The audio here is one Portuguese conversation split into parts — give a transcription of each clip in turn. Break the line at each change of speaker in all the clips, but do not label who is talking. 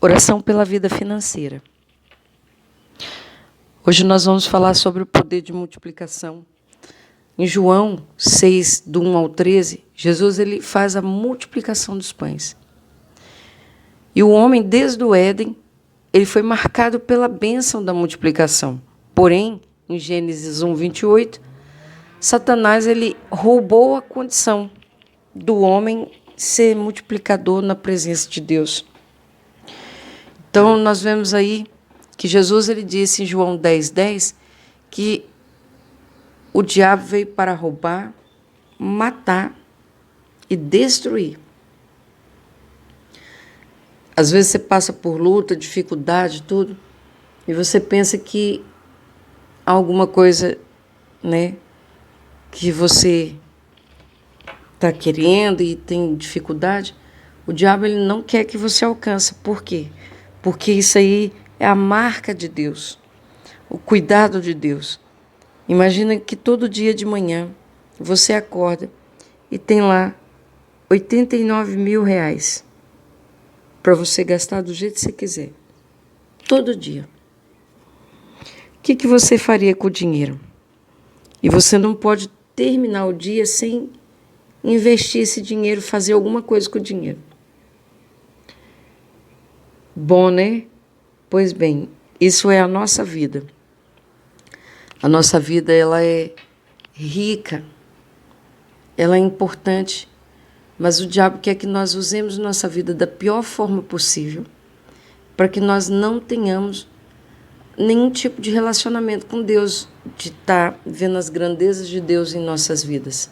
Oração pela vida financeira. Hoje nós vamos falar sobre o poder de multiplicação. Em João 6, do 1 ao 13, Jesus ele faz a multiplicação dos pães. E o homem, desde o Éden, ele foi marcado pela bênção da multiplicação. Porém, em Gênesis 1, 28, Satanás ele roubou a condição do homem ser multiplicador na presença de Deus. Então, nós vemos aí que Jesus ele disse em João 10, 10, que o diabo veio para roubar, matar e destruir. Às vezes você passa por luta, dificuldade, tudo, e você pensa que há alguma coisa, né, que você está querendo e tem dificuldade. O diabo ele não quer que você alcance. Por quê? Porque isso aí é a marca de Deus, o cuidado de Deus. Imagina que todo dia de manhã você acorda e tem lá 89 mil reais para você gastar do jeito que você quiser. Todo dia. O que você faria com o dinheiro? E você não pode terminar o dia sem investir esse dinheiro, fazer alguma coisa com o dinheiro. Bom, né? Pois bem, isso é a nossa vida. A nossa vida, ela é rica, ela é importante, mas o diabo quer que nós usemos nossa vida da pior forma possível para que nós não tenhamos nenhum tipo de relacionamento com Deus, de estar vendo as grandezas de Deus em nossas vidas.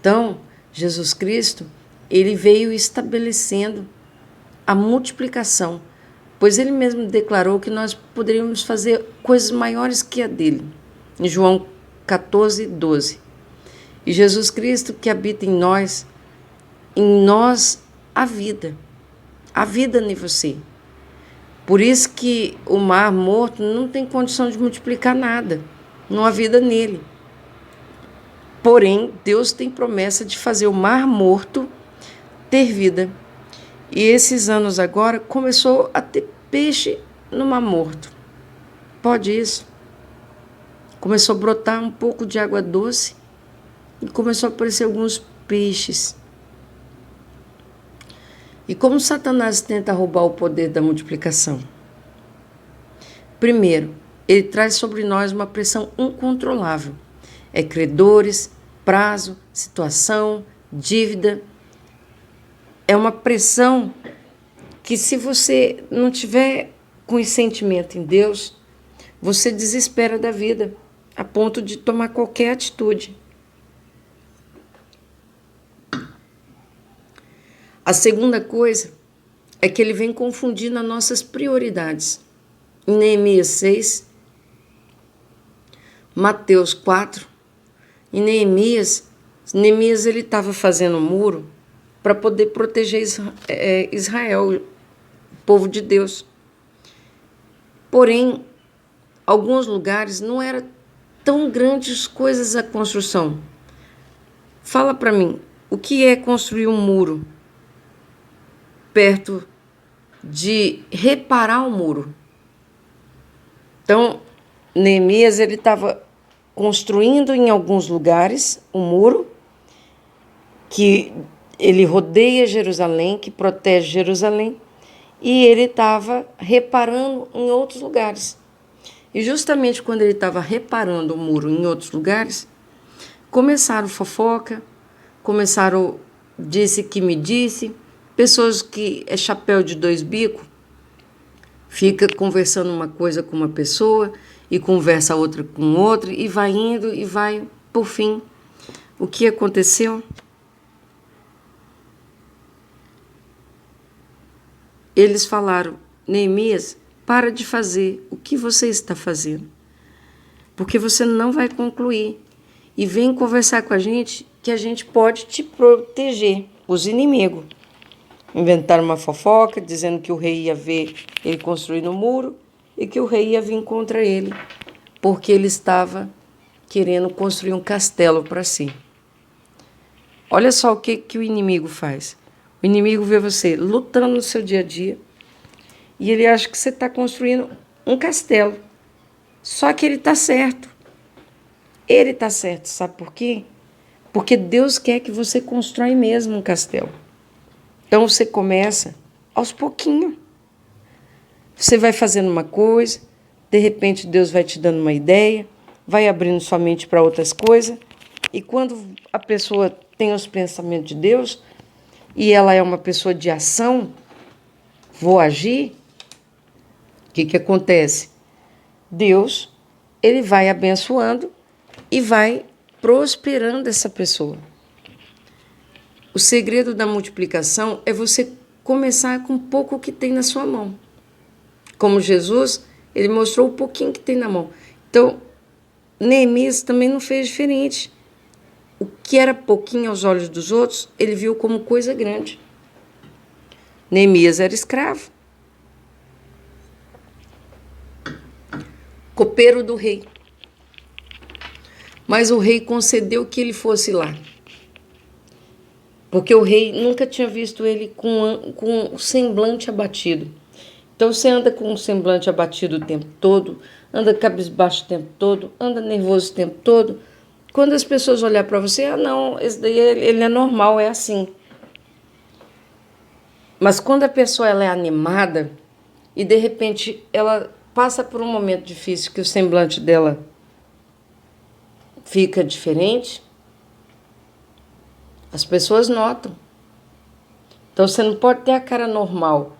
Então, Jesus Cristo, ele veio estabelecendo a multiplicação, pois ele mesmo declarou que nós poderíamos fazer coisas maiores que a dele, em João 14, 12. E Jesus Cristo que habita em nós a vida em você. Por isso que o mar morto não tem condição de multiplicar nada, não há vida nele. Porém, Deus tem promessa de fazer o mar morto ter vida. E esses anos agora começou a ter peixe no mar morto. Pode isso? Começou a brotar um pouco de água doce e começou a aparecer alguns peixes. E como Satanás tenta roubar o poder da multiplicação? Primeiro, ele traz sobre nós uma pressão incontrolável. É credores, prazo, situação, dívida. É uma pressão que, se você não tiver com esse sentimento em Deus, você desespera da vida, a ponto de tomar qualquer atitude. A segunda coisa é que ele vem confundindo as nossas prioridades. Em Neemias 6, Mateus 4, em Neemias ele estava fazendo um muro para poder proteger Israel, o povo de Deus. Porém, alguns lugares não eram tão grandes coisas a construção. Fala para mim, o que é construir um muro perto de reparar o muro? Então, Neemias ele estava construindo em alguns lugares um muro que ele rodeia Jerusalém, que protege Jerusalém, e ele estava reparando em outros lugares. E justamente quando ele estava reparando o muro em outros lugares, começaram fofoca, começaram disse que me disse, pessoas que é chapéu de dois bicos, fica conversando uma coisa com uma pessoa e conversa outra com outra e vai indo e vai, por fim, o que aconteceu? Eles falaram, Neemias, para de fazer o que você está fazendo, porque você não vai concluir. E vem conversar com a gente que a gente pode te proteger, os inimigos. Inventaram uma fofoca, dizendo que o rei ia ver ele construindo o muro e que o rei ia vir contra ele, porque ele estava querendo construir um castelo para si. Olha só o que o inimigo faz. O inimigo vê você lutando no seu dia a dia e ele acha que você está construindo um castelo. Só que ele está certo. Ele está certo, sabe por quê? Porque Deus quer que você constrói mesmo um castelo. Então você começa aos pouquinhos. Você vai fazendo uma coisa, de repente Deus vai te dando uma ideia, vai abrindo sua mente para outras coisas, e quando a pessoa tem os pensamentos de Deus, e ela é uma pessoa de ação, vou agir, o que acontece? Deus, ele vai abençoando e vai prosperando essa pessoa. O segredo da multiplicação é você começar com pouco que tem na sua mão. Como Jesus, ele mostrou o pouquinho que tem na mão. Então, Neemias também não fez diferente. O que era pouquinho aos olhos dos outros, ele viu como coisa grande. Neemias era escravo. Copeiro do rei. Mas o rei concedeu que ele fosse lá. Porque o rei nunca tinha visto ele com o semblante abatido. Então você anda com o semblante abatido o tempo todo, anda cabisbaixo o tempo todo, anda nervoso o tempo todo. Quando as pessoas olharem para você, não, esse daí ele é normal, é assim. Mas quando a pessoa ela é animada e de repente ela passa por um momento difícil que o semblante dela fica diferente, as pessoas notam. Então você não pode ter a cara normal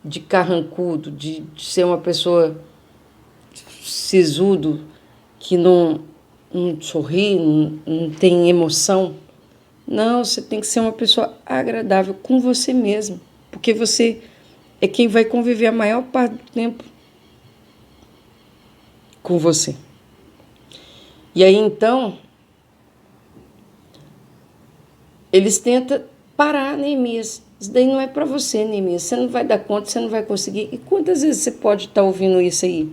de carrancudo, de ser uma pessoa sisudo, que não sorri, não tem emoção. Não, você tem que ser uma pessoa agradável com você mesmo, porque você é quem vai conviver a maior parte do tempo com você. E aí, então, eles tentam parar Neemias. Isso daí não é para você, Neemias. Você não vai dar conta, você não vai conseguir. E quantas vezes você pode estar ouvindo isso aí?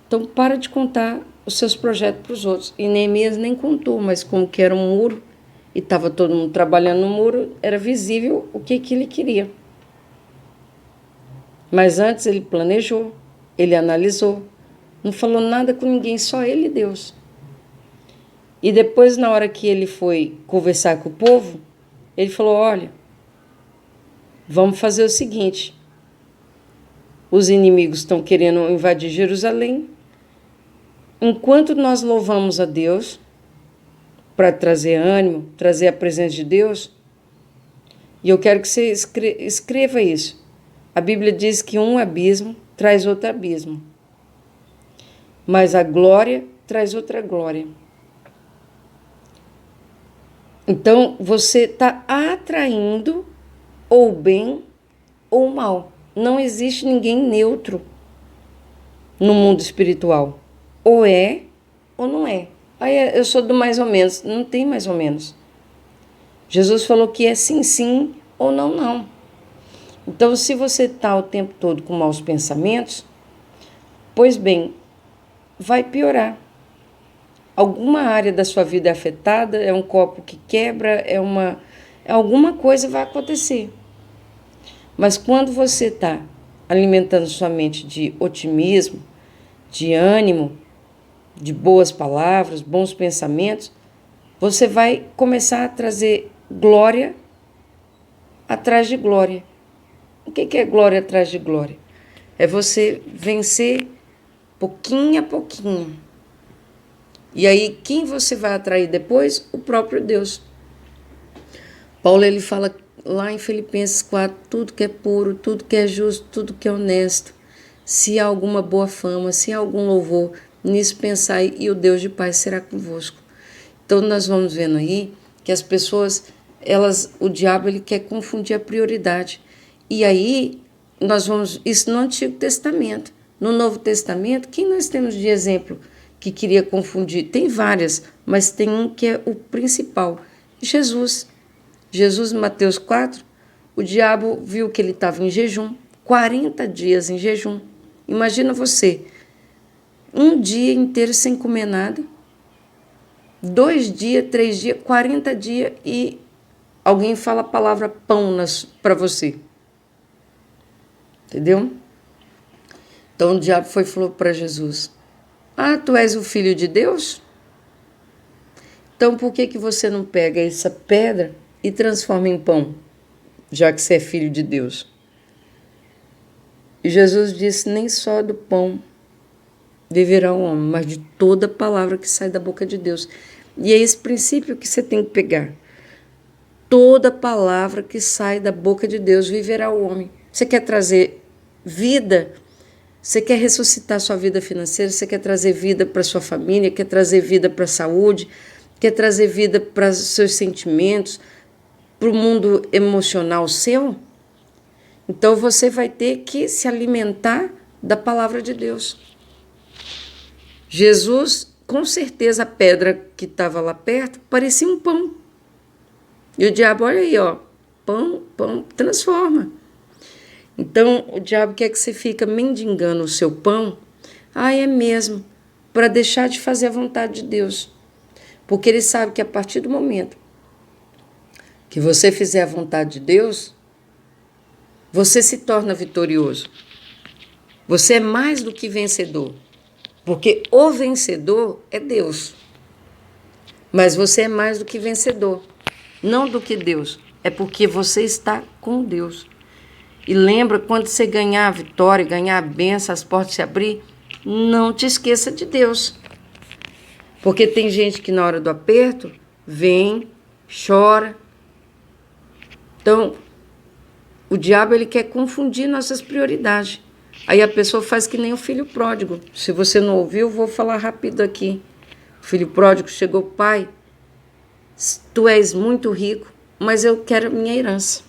Então, para de contar os seus projetos para os outros. E Neemias nem contou, mas como que era um muro, e estava todo mundo trabalhando no muro, era visível o que ele queria. Mas antes ele planejou, ele analisou, não falou nada com ninguém, só ele e Deus. E depois, na hora que ele foi conversar com o povo, ele falou, olha, vamos fazer o seguinte, os inimigos estão querendo invadir Jerusalém, enquanto nós louvamos a Deus, para trazer ânimo, trazer a presença de Deus, e eu quero que você escreva isso. A Bíblia diz que um abismo traz outro abismo, mas a glória traz outra glória. Então, você está atraindo ou bem ou mal. Não existe ninguém neutro no mundo espiritual. Ou é ou não é. Aí eu sou do mais ou menos. Não tem mais ou menos. Jesus falou que é sim, sim ou não, não. Então, se você está o tempo todo com maus pensamentos, pois bem, vai piorar. Alguma área da sua vida é afetada, é um copo que quebra, alguma coisa vai acontecer. Mas quando você está alimentando sua mente de otimismo, de ânimo, de boas palavras, bons pensamentos, você vai começar a trazer glória atrás de glória. O que é glória atrás de glória? É você vencer pouquinho a pouquinho. E aí, quem você vai atrair depois? O próprio Deus. Paulo, ele fala lá em Filipenses 4, tudo que é puro, tudo que é justo, tudo que é honesto, se há alguma boa fama, se há algum louvor, nisso pensai e o Deus de paz será convosco. Então, nós vamos vendo aí que as pessoas, o diabo, ele quer confundir a prioridade. E aí, nós vamos, isso no Antigo Testamento. No Novo Testamento, quem nós temos de exemplo que queria confundir? Tem várias, mas tem um que é o principal, Jesus. Jesus, em Mateus 4, o diabo viu que ele estava em jejum, 40 dias em jejum. Imagina você, um dia inteiro sem comer nada, 2 dias, 3 dias, 40 dias e alguém fala a palavra pão para você. Entendeu? Então o diabo falou para Jesus: ah, tu és o filho de Deus? Então por que você não pega essa pedra e transforma em pão, já que você é filho de Deus? E Jesus disse: nem só do pão viverá o homem, mas de toda palavra que sai da boca de Deus. E é esse princípio que você tem que pegar. Toda palavra que sai da boca de Deus viverá o homem. Você quer trazer vida? Você quer ressuscitar sua vida financeira? Você quer trazer vida para sua família? Quer trazer vida para a saúde? Quer trazer vida para os seus sentimentos? Para o mundo emocional seu? Então você vai ter que se alimentar da palavra de Deus. Jesus, com certeza, a pedra que estava lá perto parecia um pão. E o diabo, olha aí, ó, pão, transforma. Então, o diabo quer que você fique mendigando o seu pão. Ah, é mesmo, para deixar de fazer a vontade de Deus. Porque ele sabe que a partir do momento que você fizer a vontade de Deus, você se torna vitorioso. Você é mais do que vencedor. Porque o vencedor é Deus. Mas você é mais do que vencedor. Não do que Deus. É porque você está com Deus. E lembra, quando você ganhar a vitória, ganhar a bênção, as portas se abrir, não te esqueça de Deus. Porque tem gente que na hora do aperto vem, chora. Então, o diabo ele quer confundir nossas prioridades. Aí a pessoa faz que nem o filho pródigo. Se você não ouviu, eu vou falar rápido aqui. O filho pródigo chegou: pai, tu és muito rico, mas eu quero a minha herança.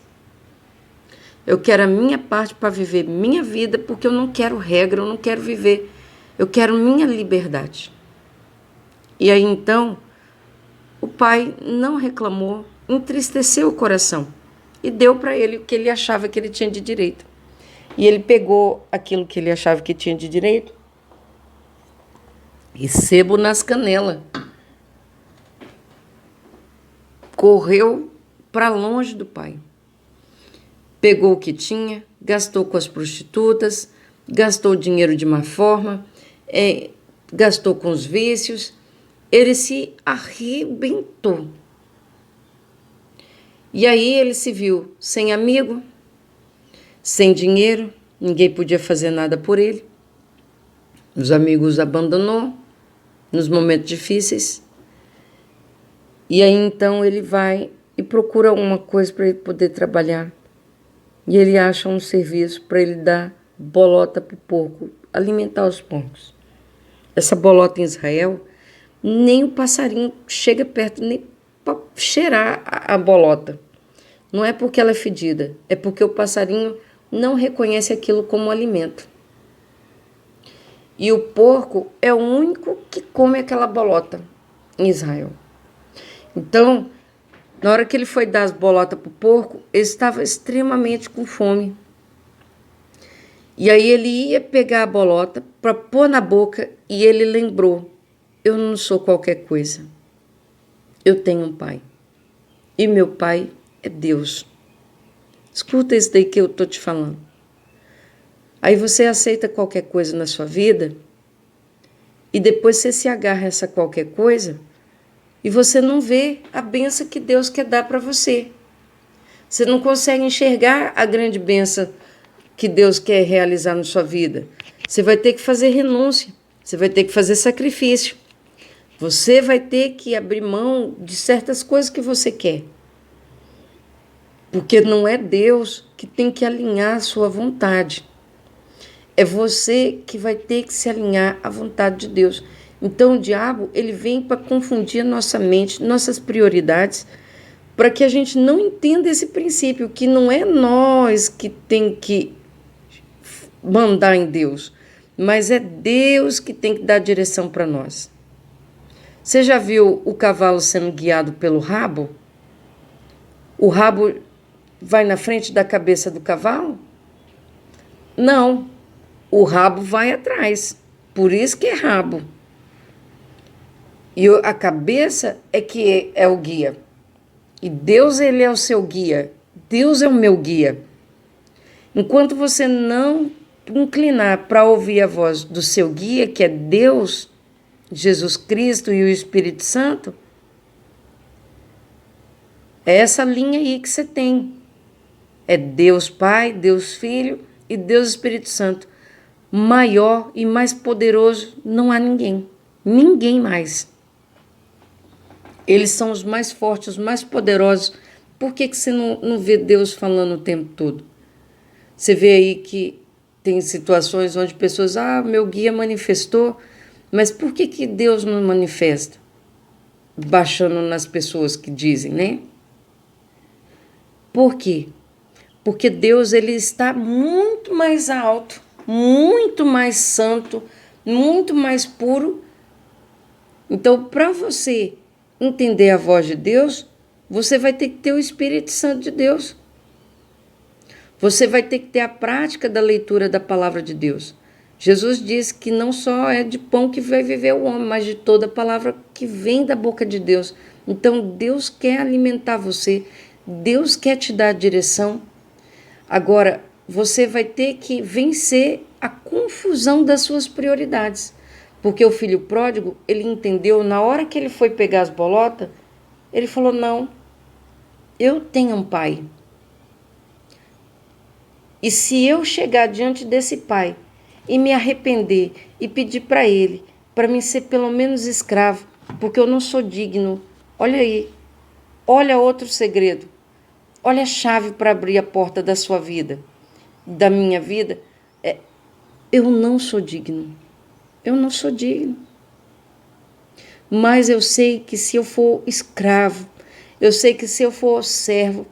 Eu quero a minha parte para viver minha vida, porque eu não quero regra, eu não quero viver. Eu quero minha liberdade. E aí então, o pai não reclamou, entristeceu o coração e deu para ele o que ele achava que ele tinha de direito. E ele pegou aquilo que ele achava que tinha de direito e sebo nas canelas. Correu para longe do pai. Pegou o que tinha, gastou com as prostitutas, gastou dinheiro de má forma, gastou com os vícios. Ele se arrebentou. E aí ele se viu sem amigo, sem dinheiro, ninguém podia fazer nada por ele. Os amigos abandonou nos momentos difíceis. E aí então ele vai e procura alguma coisa para ele poder trabalhar. E ele acha um serviço para ele dar bolota para o porco, alimentar os porcos. Essa bolota em Israel, nem o passarinho chega perto, nem para cheirar a bolota. Não é porque ela é fedida, é porque o passarinho não reconhece aquilo como alimento. E o porco é o único que come aquela bolota em Israel. Então, na hora que ele foi dar as bolotas para o porco, ele estava extremamente com fome. E aí ele ia pegar a bolota para pôr na boca e ele lembrou: eu não sou qualquer coisa. Eu tenho um pai. E meu pai é Deus. Escuta isso daí que eu estou te falando. Aí você aceita qualquer coisa na sua vida e depois você se agarra a essa qualquer coisa e você não vê a bênção que Deus quer dar para você. Você não consegue enxergar a grande bênção que Deus quer realizar na sua vida. Você vai ter que fazer renúncia, você vai ter que fazer sacrifício. Você vai ter que abrir mão de certas coisas que você quer. Porque não é Deus que tem que alinhar a sua vontade. É você que vai ter que se alinhar à vontade de Deus. Então o diabo, ele vem para confundir a nossa mente, nossas prioridades, para que a gente não entenda esse princípio, que não é nós que tem que mandar em Deus, mas é Deus que tem que dar direção para nós. Você já viu o cavalo sendo guiado pelo rabo? O rabo vai na frente da cabeça do cavalo? Não, o rabo vai atrás, por isso que é rabo. E a cabeça é que é o guia. E Deus, ele é o seu guia. Deus é o meu guia. Enquanto você não inclinar para ouvir a voz do seu guia, que é Deus, Jesus Cristo e o Espírito Santo, é essa linha aí que você tem. É Deus Pai, Deus Filho e Deus Espírito Santo. Maior e mais poderoso não há ninguém. Ninguém mais. Eles são os mais fortes, os mais poderosos. Por que você não vê Deus falando o tempo todo? Você vê aí que tem situações onde pessoas, meu guia manifestou, mas por que Deus não manifesta? Baixando nas pessoas que dizem, né? Por quê? Porque Deus, ele está muito mais alto, muito mais santo, muito mais puro. Então, para você entender a voz de Deus, você vai ter que ter o Espírito Santo de Deus. Você vai ter que ter a prática da leitura da palavra de Deus. Jesus disse que não só é de pão que vai viver o homem, mas de toda palavra que vem da boca de Deus. Então, Deus quer alimentar você, Deus quer te dar a direção. Agora, você vai ter que vencer a confusão das suas prioridades. Porque o filho pródigo, ele entendeu, na hora que ele foi pegar as bolotas, ele falou, não, eu tenho um pai. E se eu chegar diante desse pai e me arrepender e pedir para ele, para mim ser pelo menos escravo, porque eu não sou digno, olha aí, olha outro segredo, olha a chave para abrir a porta da sua vida, da minha vida, eu não sou digno, eu não sou digno. Mas eu sei que se eu for escravo, eu sei que se eu for servo,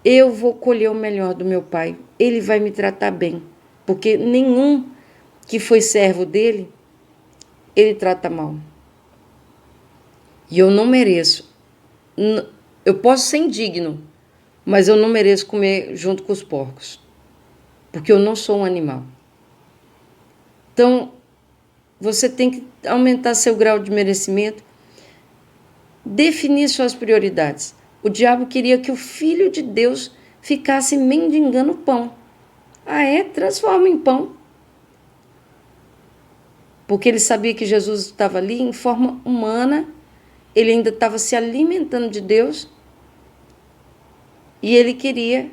eu vou colher o melhor do meu pai. Ele vai me tratar bem. Porque nenhum que foi servo dele, ele trata mal. E eu não mereço. Eu posso ser indigno, mas eu não mereço comer junto com os porcos. Porque eu não sou um animal. Então, você tem que aumentar seu grau de merecimento, definir suas prioridades. O diabo queria que o Filho de Deus ficasse mendigando pão. Transforma em pão. Porque ele sabia que Jesus estava ali em forma humana, ele ainda estava se alimentando de Deus, e ele queria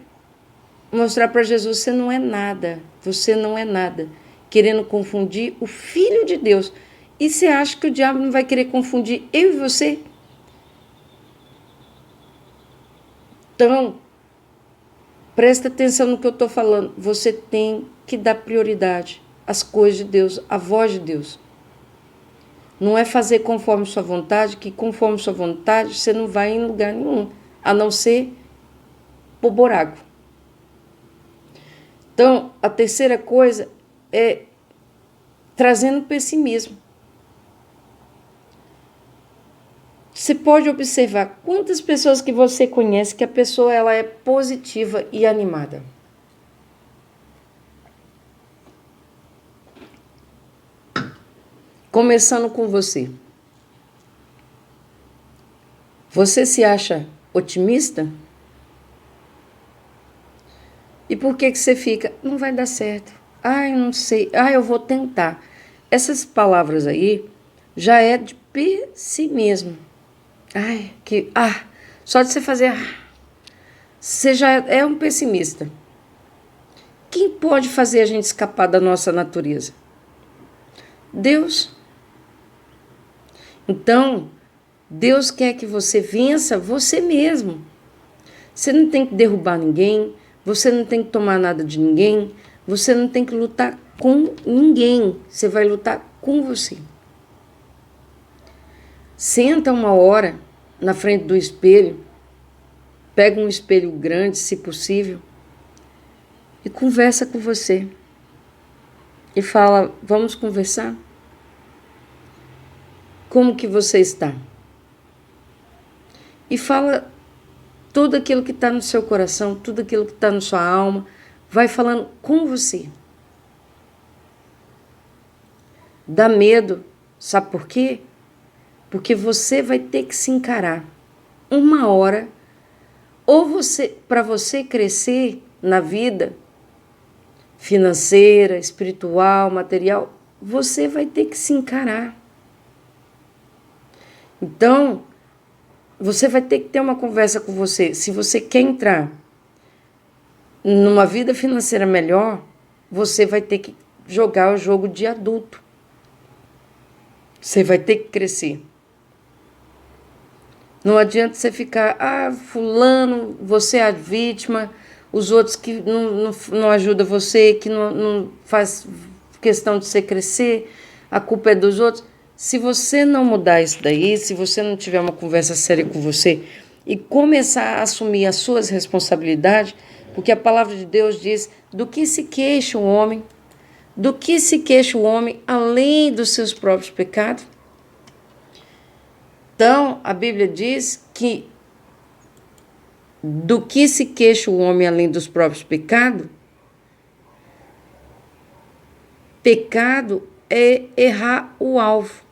mostrar para Jesus, você não é nada, querendo confundir o Filho de Deus. E você acha que o diabo não vai querer confundir eu e você? Então, presta atenção no que eu estou falando. Você tem que dar prioridade às coisas de Deus, à voz de Deus. Não é fazer conforme sua vontade, que conforme sua vontade você não vai em lugar nenhum, a não ser pro buraco. Então, a terceira coisa é trazendo pessimismo. Você pode observar quantas pessoas que você conhece que a pessoa ela é positiva e animada. Começando com você. Você se acha otimista? E por que você fica? Não vai dar certo. Eu não sei. Eu vou tentar. Essas palavras aí já é de pessimismo. Só de você fazer, você já é um pessimista. Quem pode fazer a gente escapar da nossa natureza? Deus. Então, Deus quer que você vença você mesmo. Você não tem que derrubar ninguém, você não tem que tomar nada de ninguém, você não tem que lutar com ninguém, você vai lutar com você. Senta uma hora na frente do espelho, pega um espelho grande, se possível, e conversa com você. E fala, vamos conversar? Como que você está? E fala tudo aquilo que está no seu coração, tudo aquilo que está na sua alma, vai falando com você. Dá medo, sabe por quê? Porque você vai ter que se encarar uma hora, ou para você crescer na vida, financeira, espiritual, material, você vai ter que se encarar. Então, você vai ter que ter uma conversa com você. Se você quer entrar numa vida financeira melhor, você vai ter que jogar o jogo de adulto. Você vai ter que crescer. Não adianta você ficar, fulano, você é a vítima, os outros que não ajudam você, que não faz questão de você crescer, a culpa é dos outros. Se você não mudar isso daí, se você não tiver uma conversa séria com você e começar a assumir as suas responsabilidades, porque a palavra de Deus diz, do que se queixa o homem? Do que se queixa o homem além dos seus próprios pecados? Então, a Bíblia diz que do que se queixa o homem além dos próprios pecados? Pecado é errar o alvo.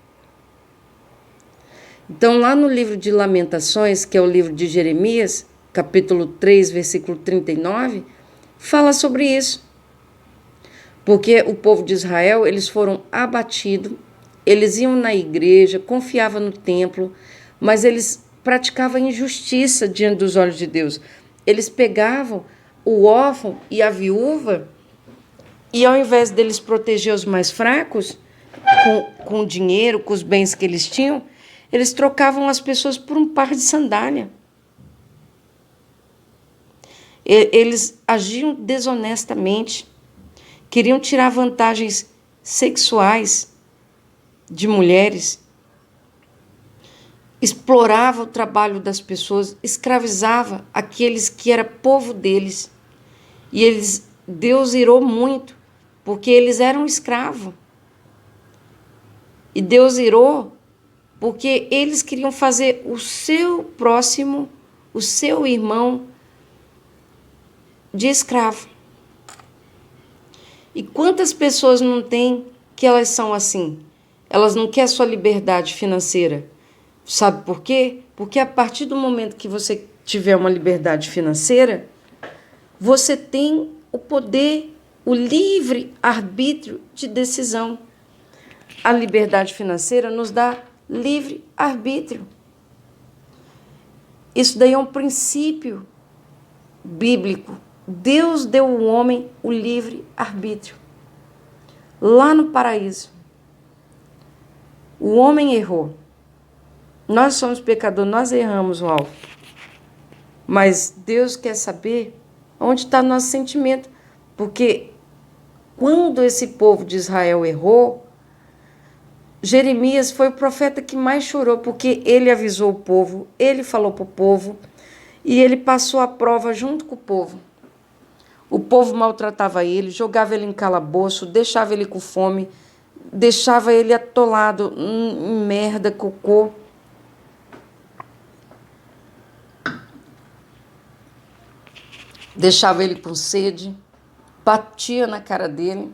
Então, lá no livro de Lamentações, que é o livro de Jeremias, capítulo 3, versículo 39, fala sobre isso. Porque o povo de Israel, eles foram abatidos, eles iam na igreja, confiavam no templo, mas eles praticavam injustiça diante dos olhos de Deus. Eles pegavam o órfão e a viúva e, ao invés deles proteger os mais fracos, com o dinheiro, com os bens que eles tinham, eles trocavam as pessoas por um par de sandália. Eles agiam desonestamente, queriam tirar vantagens sexuais de mulheres, explorava o trabalho das pessoas, escravizava aqueles que era povo deles. E Deus irou muito, porque eles eram escravos. E Deus irou porque eles queriam fazer o seu próximo, o seu irmão, de escravo. E quantas pessoas não têm que elas são assim? Elas não querem sua liberdade financeira. Sabe por quê? Porque a partir do momento que você tiver uma liberdade financeira, você tem o poder, o livre arbítrio de decisão. A liberdade financeira nos dá livre arbítrio. Isso daí é um princípio bíblico. Deus deu ao homem o livre arbítrio. Lá no paraíso, o homem errou. Nós somos pecadores, nós erramos o alvo. Mas Deus quer saber onde está nosso sentimento. Porque quando esse povo de Israel errou, Jeremias foi o profeta que mais chorou, porque ele avisou o povo, ele falou para o povo, e ele passou a prova junto com o povo. O povo maltratava ele, jogava ele em calabouço, deixava ele com fome, deixava ele atolado em merda, cocô. Deixava ele com sede, batia na cara dele,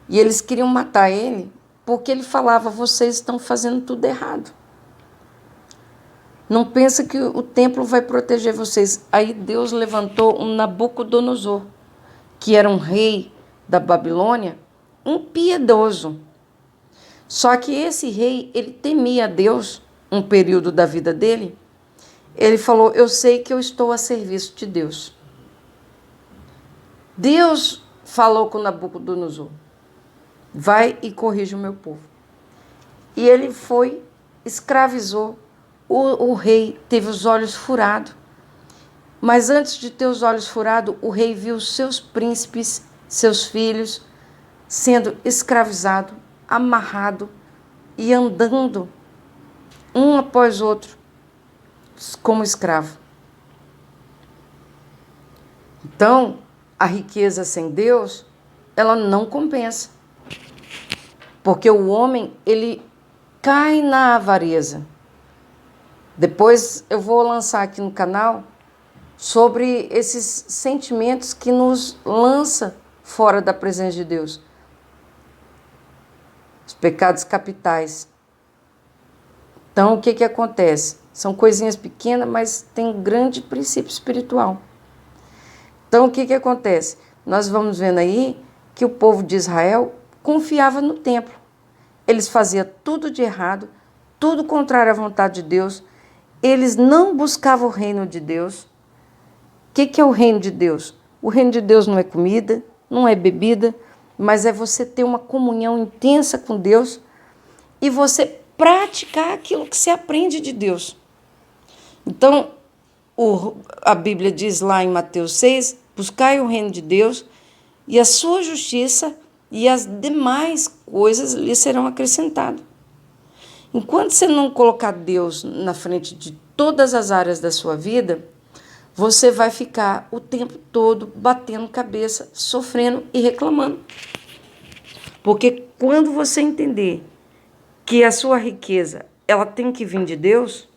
e eles queriam matar ele, porque ele falava, vocês estão fazendo tudo errado. Não pensa que o templo vai proteger vocês. Aí Deus levantou um Nabucodonosor, que era um rei da Babilônia, impiedoso. Só que esse rei, ele temia a Deus, um período da vida dele. Ele falou, eu sei que eu estou a serviço de Deus. Deus falou com Nabucodonosor, vai e corrige o meu povo. E ele foi, escravizou. O rei teve os olhos furados. Mas antes de ter os olhos furados, o rei viu seus príncipes, seus filhos, sendo escravizados, amarrados e andando um após outro como escravo. Então, a riqueza sem Deus, ela não compensa. Porque o homem, ele cai na avareza. Depois eu vou lançar aqui no canal sobre esses sentimentos que nos lança fora da presença de Deus. Os pecados capitais. Então, o que acontece? São coisinhas pequenas, mas tem um grande princípio espiritual. Então, o que acontece? nós vamos vendo aí que o povo de Israel confiava no templo. Eles faziam tudo de errado, tudo contrário à vontade de Deus. Eles não buscavam o reino de Deus. O que é o reino de Deus? O reino de Deus não é comida, não é bebida, mas é você ter uma comunhão intensa com Deus e você praticar aquilo que você aprende de Deus. Então, a Bíblia diz lá em Mateus 6, buscai o reino de Deus e a sua justiça e as demais coisas lhe serão acrescentadas. Enquanto você não colocar Deus na frente de todas as áreas da sua vida, você vai ficar o tempo todo batendo cabeça, sofrendo e reclamando. Porque quando você entender que a sua riqueza ela tem que vir de Deus,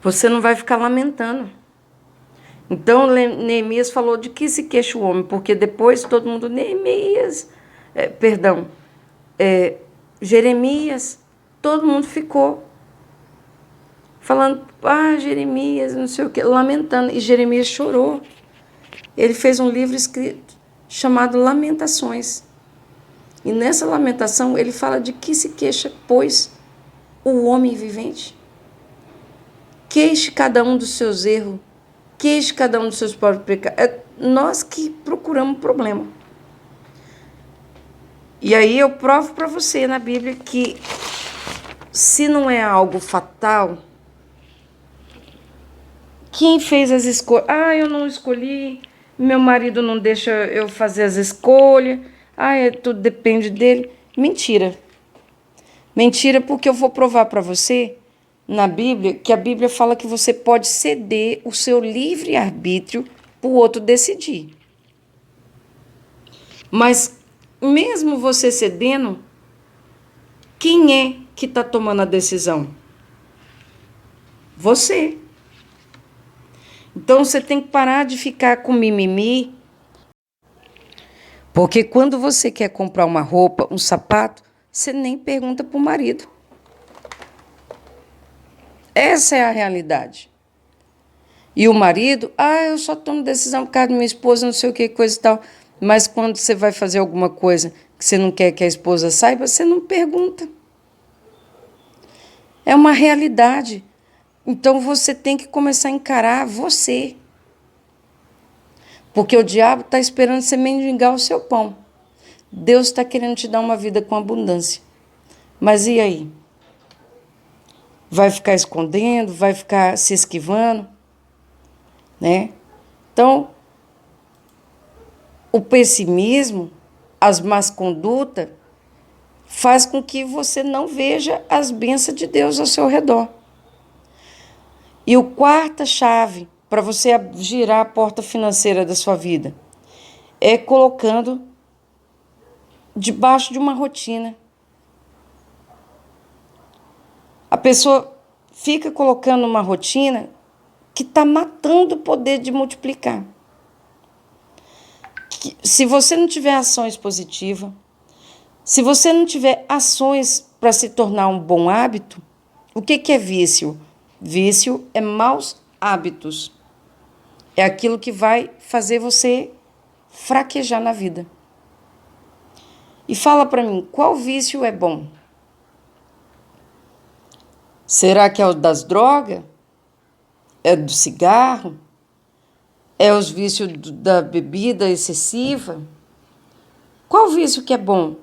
você não vai ficar lamentando. Então, Neemias falou de que se queixa o homem, porque depois todo mundo, Jeremias, todo mundo ficou falando, Jeremias, não sei o quê, lamentando. E Jeremias chorou. Ele fez um livro escrito chamado Lamentações. E nessa lamentação ele fala de que se queixa, pois, o homem vivente. Queixe cada um dos seus erros, queixe cada um dos seus próprios pecados. É nós que procuramos problema. E aí eu provo para você na Bíblia que se não é algo fatal, quem fez as escolhas? Eu não escolhi, meu marido não deixa eu fazer as escolhas, tudo depende dele. Mentira. Mentira, porque eu vou provar para você na Bíblia que a Bíblia fala que você pode ceder o seu livre-arbítrio para o outro decidir. Mas mesmo você cedendo, quem é que está tomando a decisão? Você. Então você tem que parar de ficar com mimimi, porque quando você quer comprar uma roupa, um sapato, você nem pergunta para o marido. Essa é a realidade. E o marido, eu só tomo decisão por causa da minha esposa, não sei o que, coisa e tal. Mas quando você vai fazer alguma coisa que você não quer que a esposa saiba, você não pergunta. É uma realidade. Então você tem que começar a encarar você. Porque o diabo está esperando você mendigar o seu pão. Deus está querendo te dar uma vida com abundância. Mas e aí? Vai ficar escondendo? Vai ficar se esquivando? Né? Então, o pessimismo, as más condutas, faz com que você não veja as bênçãos de Deus ao seu redor. E a quarta chave para você girar a porta financeira da sua vida é colocando debaixo de uma rotina. A pessoa fica colocando uma rotina que está matando o poder de multiplicar. Se você não tiver ações positivas, se você não tiver ações para se tornar um bom hábito, o que é vício? Vício é maus hábitos. É aquilo que vai fazer você fraquejar na vida. E fala para mim, qual vício é bom? Será que é o das drogas? É do cigarro? É os vícios da bebida excessiva? Qual vício que é bom?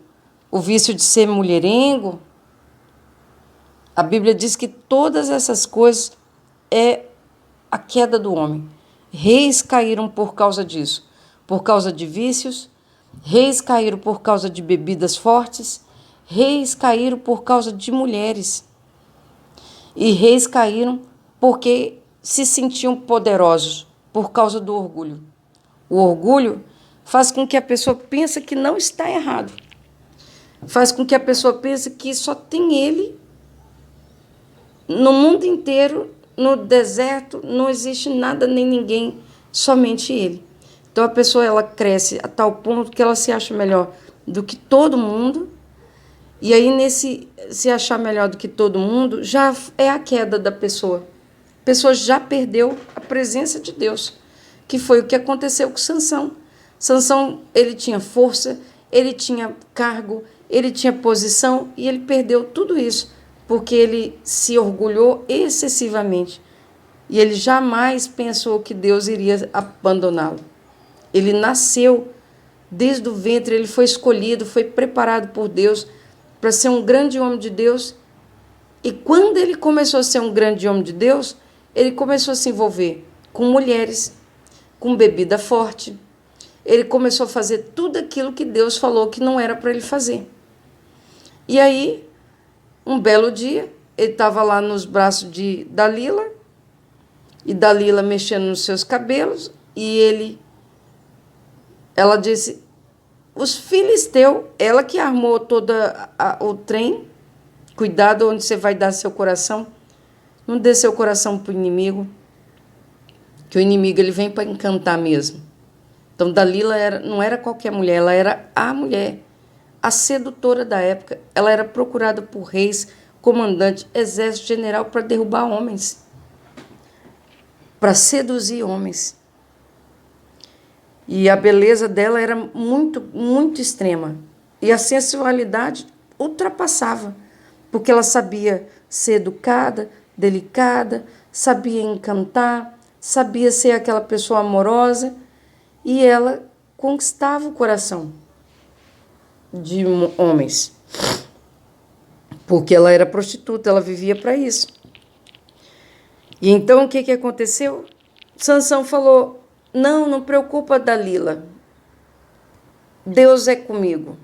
O vício de ser mulherengo? A Bíblia diz que todas essas coisas é a queda do homem. Reis caíram por causa disso, por causa de vícios. Reis caíram por causa de bebidas fortes. Reis caíram por causa de mulheres. E reis caíram porque se sentiam poderosos por causa do orgulho. O orgulho faz com que a pessoa pense que não está errado. Faz com que a pessoa pense que só tem ele no mundo inteiro, no deserto, não existe nada nem ninguém, somente ele. Então a pessoa ela cresce a tal ponto que ela se acha melhor do que todo mundo. E aí nesse se achar melhor do que todo mundo, já é a queda da pessoa. A pessoa já perdeu a presença de Deus. que foi o que aconteceu com Sansão. Sansão, ele tinha força, ele tinha cargo, ele tinha posição e ele perdeu tudo isso porque ele se orgulhou excessivamente. E ele jamais pensou que Deus iria abandoná-lo. Ele nasceu desde o ventre, ele foi escolhido, foi preparado por Deus para ser um grande homem de Deus. E quando ele começou a ser um grande homem de Deus, ele começou a se envolver com mulheres, com bebida forte. Ele começou a fazer tudo aquilo que Deus falou que não era para ele fazer. E aí, um belo dia, ele estava lá nos braços de Dalila, e Dalila mexendo nos seus cabelos, e ela disse, os filisteus, ela que armou todo o trem, cuidado onde você vai dar seu coração, não dê seu coração para o inimigo, que o inimigo ele vem para encantar mesmo. Então Dalila não era qualquer mulher, ela era a mulher, a sedutora da época. Ela era procurada por reis, comandante, exército, general para derrubar homens, para seduzir homens. E a beleza dela era muito, muito extrema. E a sensualidade ultrapassava, porque ela sabia ser educada, delicada, sabia encantar, sabia ser aquela pessoa amorosa, e ela conquistava o coração de homens, porque ela era prostituta, ela vivia para isso. E então o que aconteceu? Sansão falou, não preocupa, Dalila, Deus é comigo,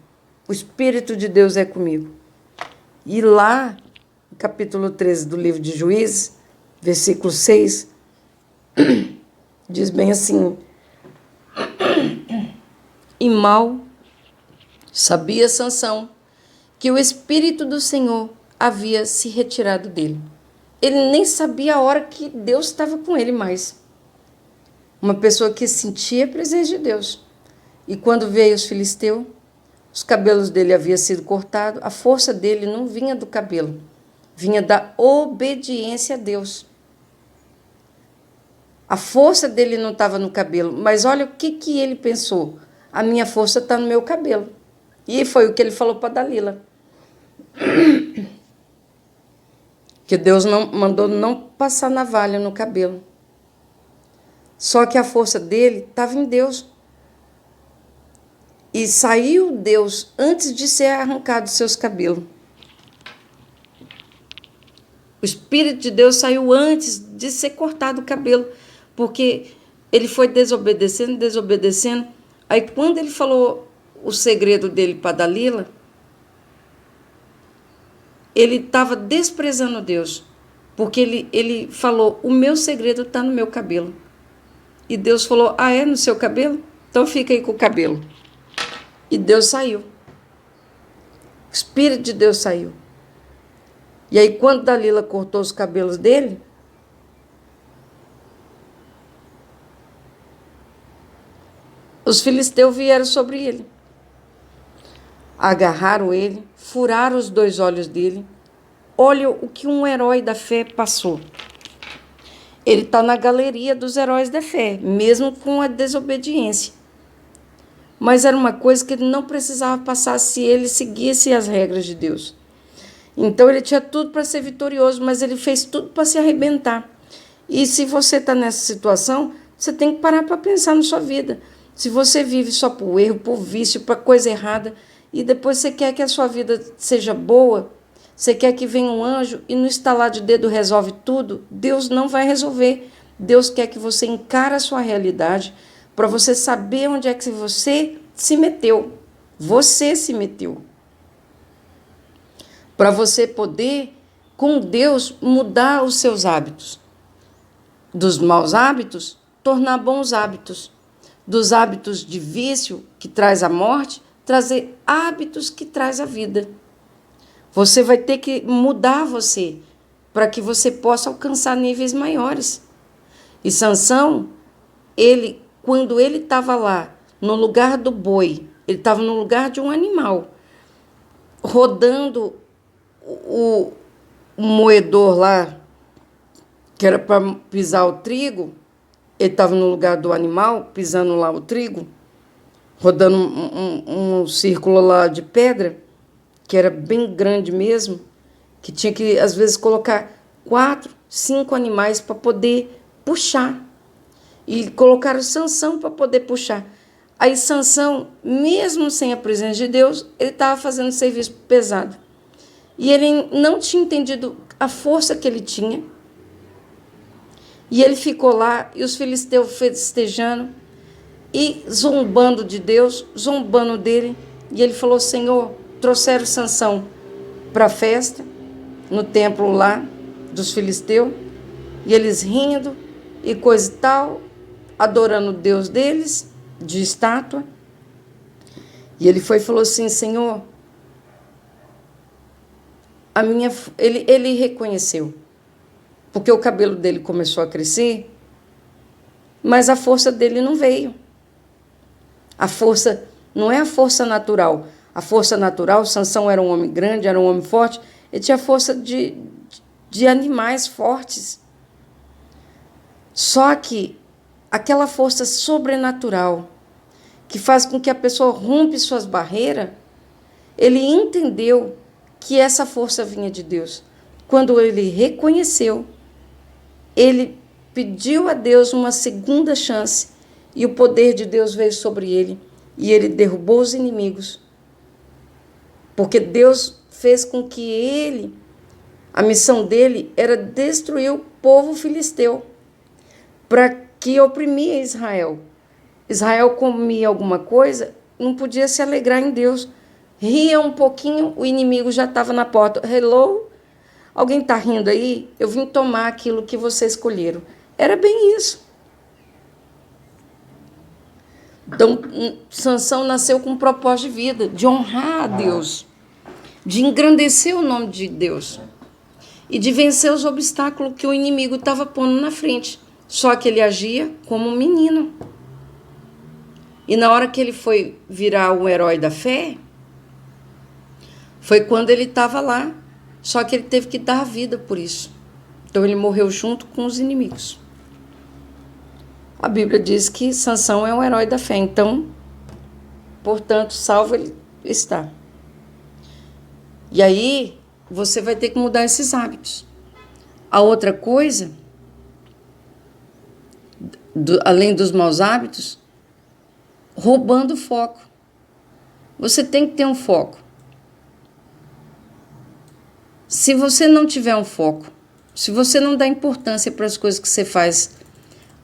o Espírito de Deus é comigo. E lá, no capítulo 13 do livro de Juízes, versículo 6, diz bem assim, e mal sabia Sansão que o Espírito do Senhor havia se retirado dele. Ele nem sabia a hora que Deus estava com ele mais. Uma pessoa que sentia a presença de Deus. E quando veio os filisteus, os cabelos dele haviam sido cortados, a força dele não vinha do cabelo, vinha da obediência a Deus. A força dele não estava no cabelo, mas olha o que ele pensou. A minha força está no meu cabelo. E foi o que ele falou para Dalila. Que Deus mandou não passar navalha no cabelo. Só que a força dele estava em Deus. E saiu Deus antes de ser arrancado seus cabelos. O Espírito de Deus saiu antes de ser cortado o cabelo, porque ele foi desobedecendo. Aí quando ele falou o segredo dele para Dalila, ele estava desprezando Deus, porque ele falou, o meu segredo está no meu cabelo. E Deus falou, é no seu cabelo? Então fica aí com o cabelo. E Deus saiu. O Espírito de Deus saiu. E aí quando Dalila cortou os cabelos dele, os filisteus vieram sobre ele. Agarraram ele, furaram os 2 olhos dele. Olha o que um herói da fé passou. Ele está na galeria dos heróis da fé, mesmo com a desobediência. Mas era uma coisa que ele não precisava passar se ele seguisse as regras de Deus. Então ele tinha tudo para ser vitorioso, mas ele fez tudo para se arrebentar. E se você está nessa situação, você tem que parar para pensar na sua vida. Se você vive só por erro, por vício, por coisa errada, e depois você quer que a sua vida seja boa, você quer que venha um anjo e no estalar de dedo resolve tudo, Deus não vai resolver. Deus quer que você encare a sua realidade para você saber onde é que você se meteu. Você se meteu. Para você poder, com Deus, mudar os seus hábitos. Dos maus hábitos, tornar bons hábitos. Dos hábitos de vício, que traz a morte, trazer hábitos que traz a vida. Você vai ter que mudar você, para que você possa alcançar níveis maiores. E Sansão, quando ele estava lá, no lugar do boi, ele estava no lugar de um animal, rodando o moedor lá, que era para pisar o trigo, ele estava no lugar do animal, pisando lá o trigo, rodando um círculo lá de pedra, que era bem grande mesmo, que tinha que, às vezes, colocar 4, 5 animais para poder puxar. E colocaram Sansão para poder puxar. Aí Sansão, mesmo sem a presença de Deus, ele estava fazendo serviço pesado. E ele não tinha entendido a força que ele tinha. E ele ficou lá, e os filisteus festejando, e zombando de Deus, zombando dele. E ele falou: Senhor, trouxeram Sansão para a festa, no templo lá dos filisteus, e eles rindo e coisa e tal, adorando o Deus deles, de estátua. E ele foi e falou assim: Senhor, ele reconheceu, porque o cabelo dele começou a crescer, mas a força dele não veio. A força não é a força natural. A força natural, Sansão era um homem grande, era um homem forte, ele tinha força de animais fortes. Só que aquela força sobrenatural, que faz com que a pessoa rompe suas barreiras, ele entendeu que essa força vinha de Deus. Quando ele reconheceu, ele pediu a Deus uma segunda chance, e o poder de Deus veio sobre ele, e ele derrubou os inimigos. Porque Deus fez com que a missão dele era destruir o povo filisteu, para que oprimia Israel. Israel comia alguma coisa, não podia se alegrar em Deus. Ria um pouquinho, o inimigo já estava na porta. Hello? Alguém está rindo aí? Eu vim tomar aquilo que vocês escolheram. Era bem isso. Então, Sansão nasceu com um propósito de vida, de honrar a Deus, de engrandecer o nome de Deus e de vencer os obstáculos que o inimigo estava pondo na frente. Só que ele agia como um menino. E na hora que ele foi virar o herói da fé, foi quando ele estava lá. Só que ele teve que dar a vida por isso. Então ele morreu junto com os inimigos. A Bíblia diz que Sansão é um herói da fé. Então, portanto, salvo ele está. E aí, você vai ter que mudar esses hábitos. A outra coisa, além dos maus hábitos, roubando o foco. Você tem que ter um foco. Se você não tiver um foco, se você não dá importância para as coisas que você faz,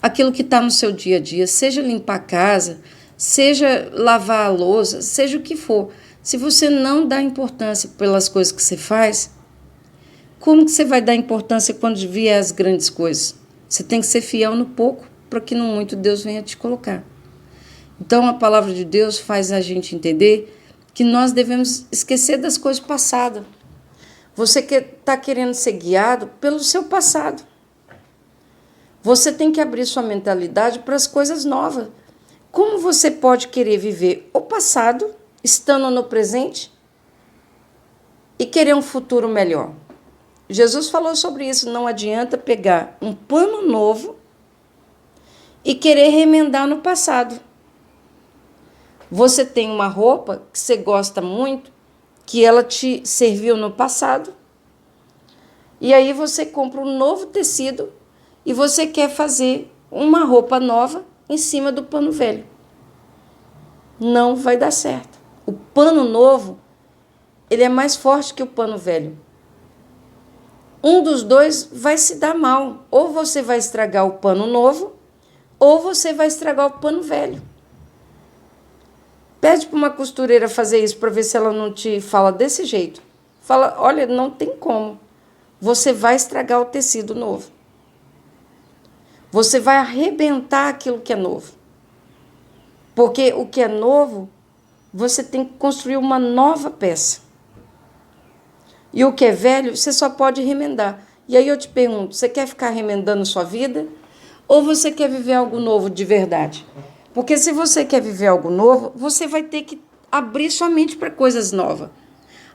aquilo que está no seu dia a dia, seja limpar a casa, seja lavar a louça, seja o que for, se você não dá importância pelas coisas que você faz, como que você vai dar importância quando vier as grandes coisas? Você tem que ser fiel no pouco, para que no muito Deus venha te colocar. Então, a palavra de Deus faz a gente entender que nós devemos esquecer das coisas passadas. Você está querendo ser guiado pelo seu passado. Você tem que abrir sua mentalidade para as coisas novas. Como você pode querer viver o passado, estando no presente, e querer um futuro melhor? Jesus falou sobre isso. Não adianta pegar um pano novo e querer remendar no passado. Você tem uma roupa que você gosta muito, que ela te serviu no passado, e aí você compra um novo tecido e você quer fazer uma roupa nova em cima do pano velho. Não vai dar certo. O pano novo, ele é mais forte que o pano velho. Um dos dois vai se dar mal. Ou você vai estragar o pano novo, ou você vai estragar o pano velho. Pede para uma costureira fazer isso para ver se ela não te fala desse jeito. Fala: olha, não tem como. Você vai estragar o tecido novo. Você vai arrebentar aquilo que é novo. Porque o que é novo, você tem que construir uma nova peça. E o que é velho, você só pode remendar. E aí eu te pergunto, você quer ficar remendando sua vida? Ou você quer viver algo novo de verdade? Porque se você quer viver algo novo, você vai ter que abrir sua mente para coisas novas.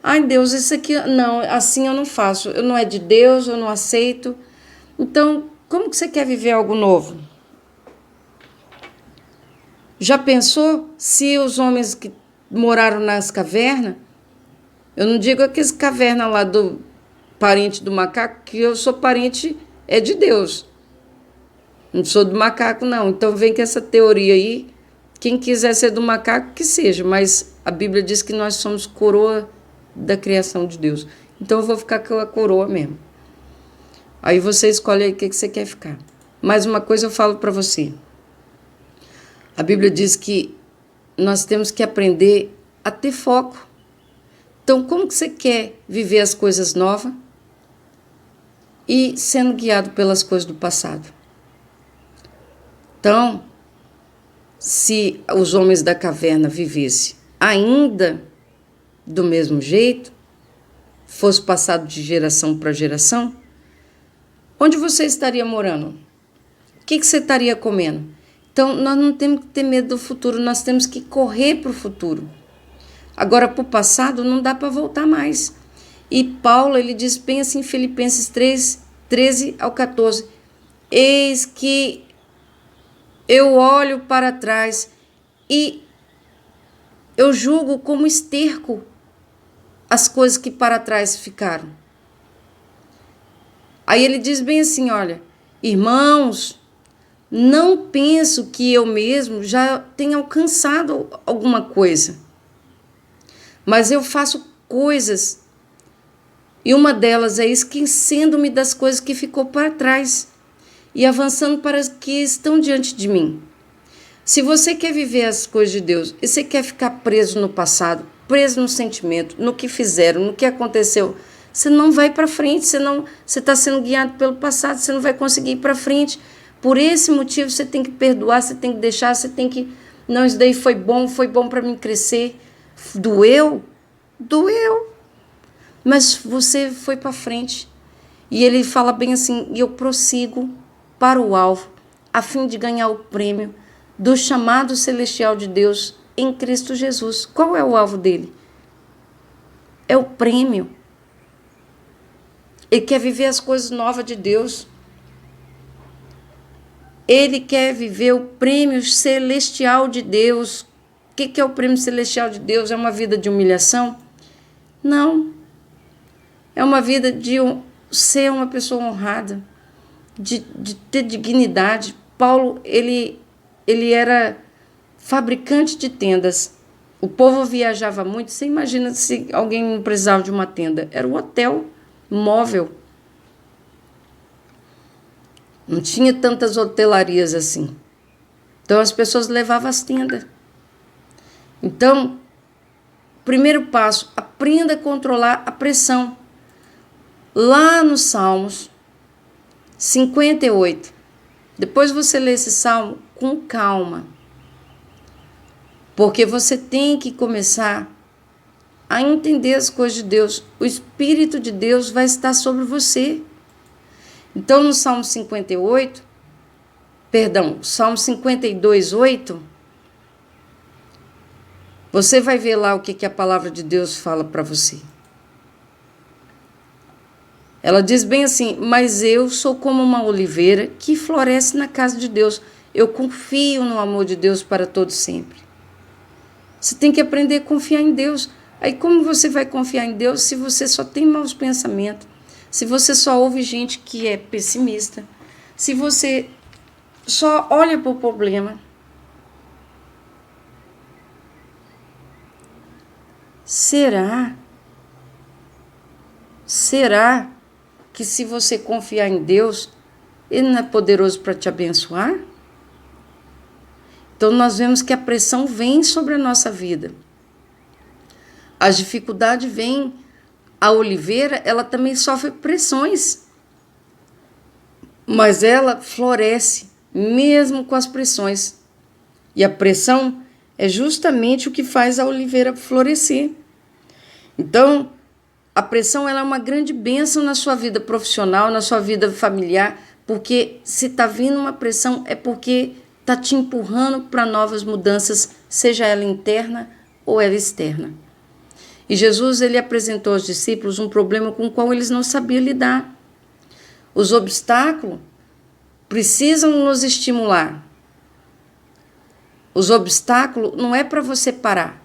Ai, Deus, isso aqui, não, assim eu não faço. Eu não é de Deus, eu não aceito. Então, como que você quer viver algo novo? Já pensou se os homens que moraram nas cavernas, eu não digo aquelas cavernas lá do parente do macaco, que eu sou parente é de Deus. Não sou do macaco, não. Então vem com essa teoria aí. Quem quiser ser do macaco, que seja. Mas a Bíblia diz que nós somos coroa da criação de Deus. Então eu vou ficar com a coroa mesmo. Aí você escolhe aí o que você quer ficar. Mais uma coisa eu falo para você. A Bíblia diz que nós temos que aprender a ter foco. Então, como que você quer viver as coisas novas e sendo guiado pelas coisas do passado? Então, se os homens da caverna vivessem ainda do mesmo jeito, fosse passado de geração para geração, onde você estaria morando? O que você estaria comendo? Então, nós não temos que ter medo do futuro, nós temos que correr para o futuro. Agora, para o passado, não dá para voltar mais. E Paulo, ele diz bem assim em Filipenses 3, 13 ao 14, eis que eu olho para trás e eu julgo como esterco as coisas que para trás ficaram. Aí ele diz bem assim, olha, irmãos, não penso que eu mesmo já tenha alcançado alguma coisa, mas eu faço coisas, e uma delas é esquecendo-me das coisas que ficou para trás e avançando para as que estão diante de mim. Se você quer viver as coisas de Deus e você quer ficar preso no passado, preso no sentimento, no que fizeram, no que aconteceu, você não vai para frente, você está sendo guiado pelo passado, você não vai conseguir ir para frente. Por esse motivo, você tem que perdoar, você tem que deixar, você tem que... Não, isso daí foi bom para mim crescer. Doeu? Doeu. Mas você foi para frente. E ele fala bem assim, e eu prossigo para o alvo, a fim de ganhar o prêmio do chamado celestial de Deus em Cristo Jesus. Qual é o alvo dele? É o prêmio. Ele quer viver as coisas novas de Deus. Ele quer viver o prêmio celestial de Deus. O que é o prêmio celestial de Deus? É uma vida de humilhação? Não. É uma vida de ser uma pessoa honrada, de ter dignidade. Paulo, ele era fabricante de tendas. O povo viajava muito. Você imagina se alguém não precisava de uma tenda. Era um hotel móvel. Não tinha tantas hotelarias assim. Então as pessoas levavam as tendas. Então, primeiro passo, aprenda a controlar a pressão. Lá nos Salmos 58, depois você lê esse salmo com calma. Porque você tem que começar a entender as coisas de Deus. O Espírito de Deus vai estar sobre você. Então, no Salmo 58, Salmo 52, 8, você vai ver lá o que a palavra de Deus fala para você. Ela diz bem assim, mas eu sou como uma oliveira que floresce na casa de Deus. Eu confio no amor de Deus para todo sempre. Você tem que aprender a confiar em Deus. Aí como você vai confiar em Deus se você só tem maus pensamentos? Se você só ouve gente que é pessimista? Se você só olha para o problema? Será que se você confiar em Deus, Ele não é poderoso para te abençoar? Então nós vemos que a pressão vem sobre a nossa vida. As dificuldades vêm. A oliveira, ela também sofre pressões. Mas ela floresce, mesmo com as pressões. E a pressão é justamente o que faz a oliveira florescer. Então, a pressão ela é uma grande bênção na sua vida profissional, na sua vida familiar, porque se está vindo uma pressão é porque está te empurrando para novas mudanças, seja ela interna ou ela externa. E Jesus ele apresentou aos discípulos um problema com o qual eles não sabiam lidar. Os obstáculos precisam nos estimular. Os obstáculos não é para você parar.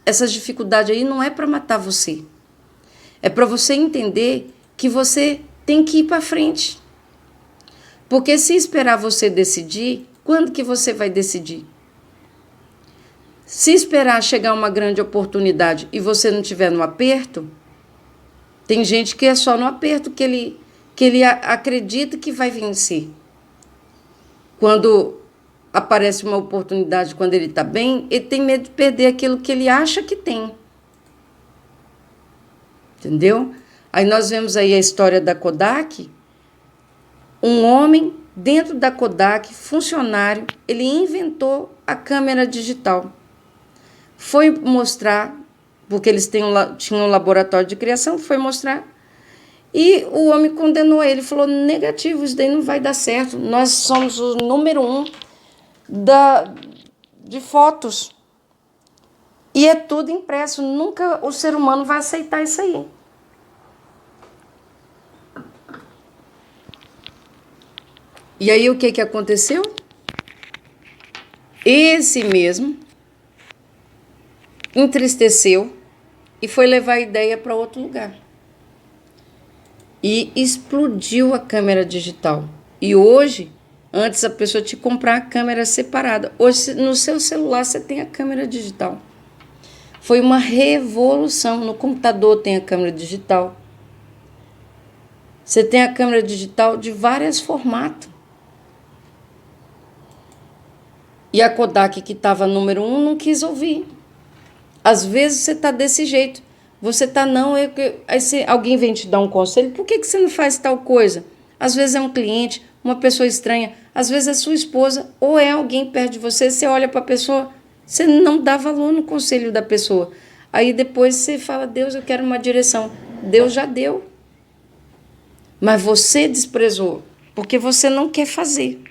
Essas dificuldades aí não é para matar você. É para você entender que você tem que ir para frente. Porque se esperar você decidir, quando que você vai decidir? Se esperar chegar uma grande oportunidade e você não estiver no aperto, tem gente que é só no aperto que ele acredita que vai vencer. Quando aparece uma oportunidade, quando ele está bem, ele tem medo de perder aquilo que ele acha que tem. Entendeu? Aí nós vemos aí a história da Kodak. Um homem dentro da Kodak, funcionário, ele inventou a câmera digital. Foi mostrar, porque eles tinham um laboratório de criação, foi mostrar. E o homem condenou ele, falou, negativo, isso daí não vai dar certo. Nós somos o número 1 de fotos. E é tudo impresso, nunca o ser humano vai aceitar isso aí. E aí o que aconteceu? Esse mesmo entristeceu e foi levar a ideia para outro lugar. E explodiu a câmera digital. E hoje, antes a pessoa tinha que comprar a câmera separada. Hoje, no seu celular, você tem a câmera digital. Foi uma revolução. No computador tem a câmera digital. Você tem a câmera digital de vários formatos. E a Kodak, que estava número 1, não quis ouvir. Às vezes você está desse jeito. Você está não... Aí alguém vem te dar um conselho. Por que você não faz tal coisa? Às vezes é um cliente, uma pessoa estranha. Às vezes é sua esposa ou é alguém perto de você. Você olha para a pessoa, você não dá valor no conselho da pessoa. Aí depois você fala, Deus, eu quero uma direção. Deus já deu. Mas você desprezou, porque você não quer fazer.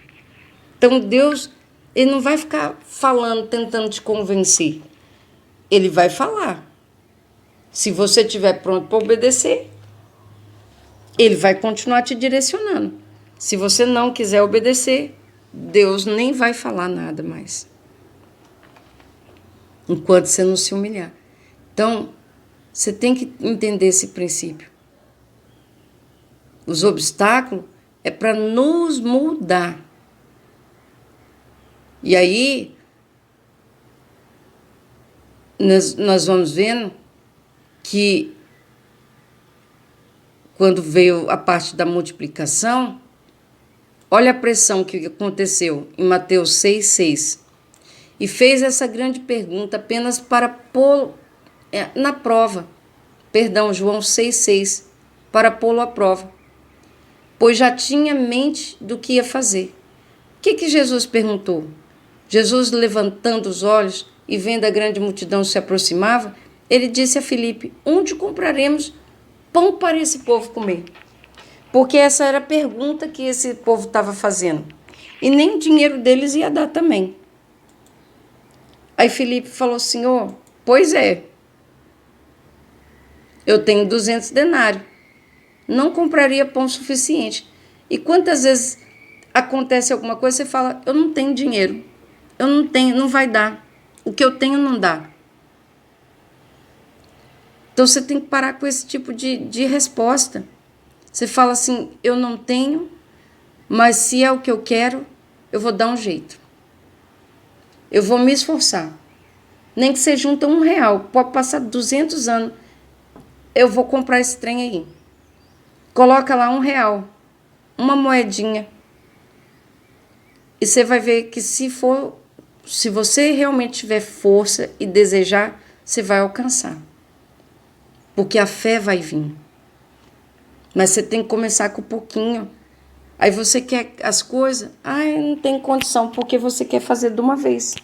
Então Deus, ele não vai ficar falando, tentando te convencer. Ele vai falar. Se você estiver pronto para obedecer, ele vai continuar te direcionando. Se você não quiser obedecer, Deus nem vai falar nada mais. Enquanto você não se humilhar. Então, você tem que entender esse princípio. Os obstáculos é para nos mudar. E aí, nós vamos vendo que quando veio a parte da multiplicação, olha a pressão que aconteceu em Mateus 6,6. E fez essa grande pergunta apenas para pô-lo na prova. Perdão, João 6,6, para pô-lo à prova. Pois já tinha mente do que ia fazer. O que Jesus perguntou? Jesus, levantando os olhos e vendo a grande multidão se aproximava, ele disse a Filipe, onde compraremos pão para esse povo comer? Porque essa era a pergunta que esse povo estava fazendo. E nem o dinheiro deles ia dar também. Aí Filipe falou, Senhor, pois é, eu tenho 200 denários, não compraria pão suficiente. E quantas vezes acontece alguma coisa, você fala, eu não tenho dinheiro, eu não tenho, não vai dar, o que eu tenho não dá. Então você tem que parar com esse tipo de resposta. Você fala assim, eu não tenho, mas se é o que eu quero, eu vou dar um jeito. Eu vou me esforçar. Nem que você junta R$1, pode passar 200 anos, eu vou comprar esse trem aí. Coloca lá R$1, uma moedinha. E você vai ver que se você realmente tiver força e desejar, você vai alcançar. Porque a fé vai vir. Mas você tem que começar com pouquinho. Aí você quer as coisas, não tem condição, porque você quer fazer de uma vez.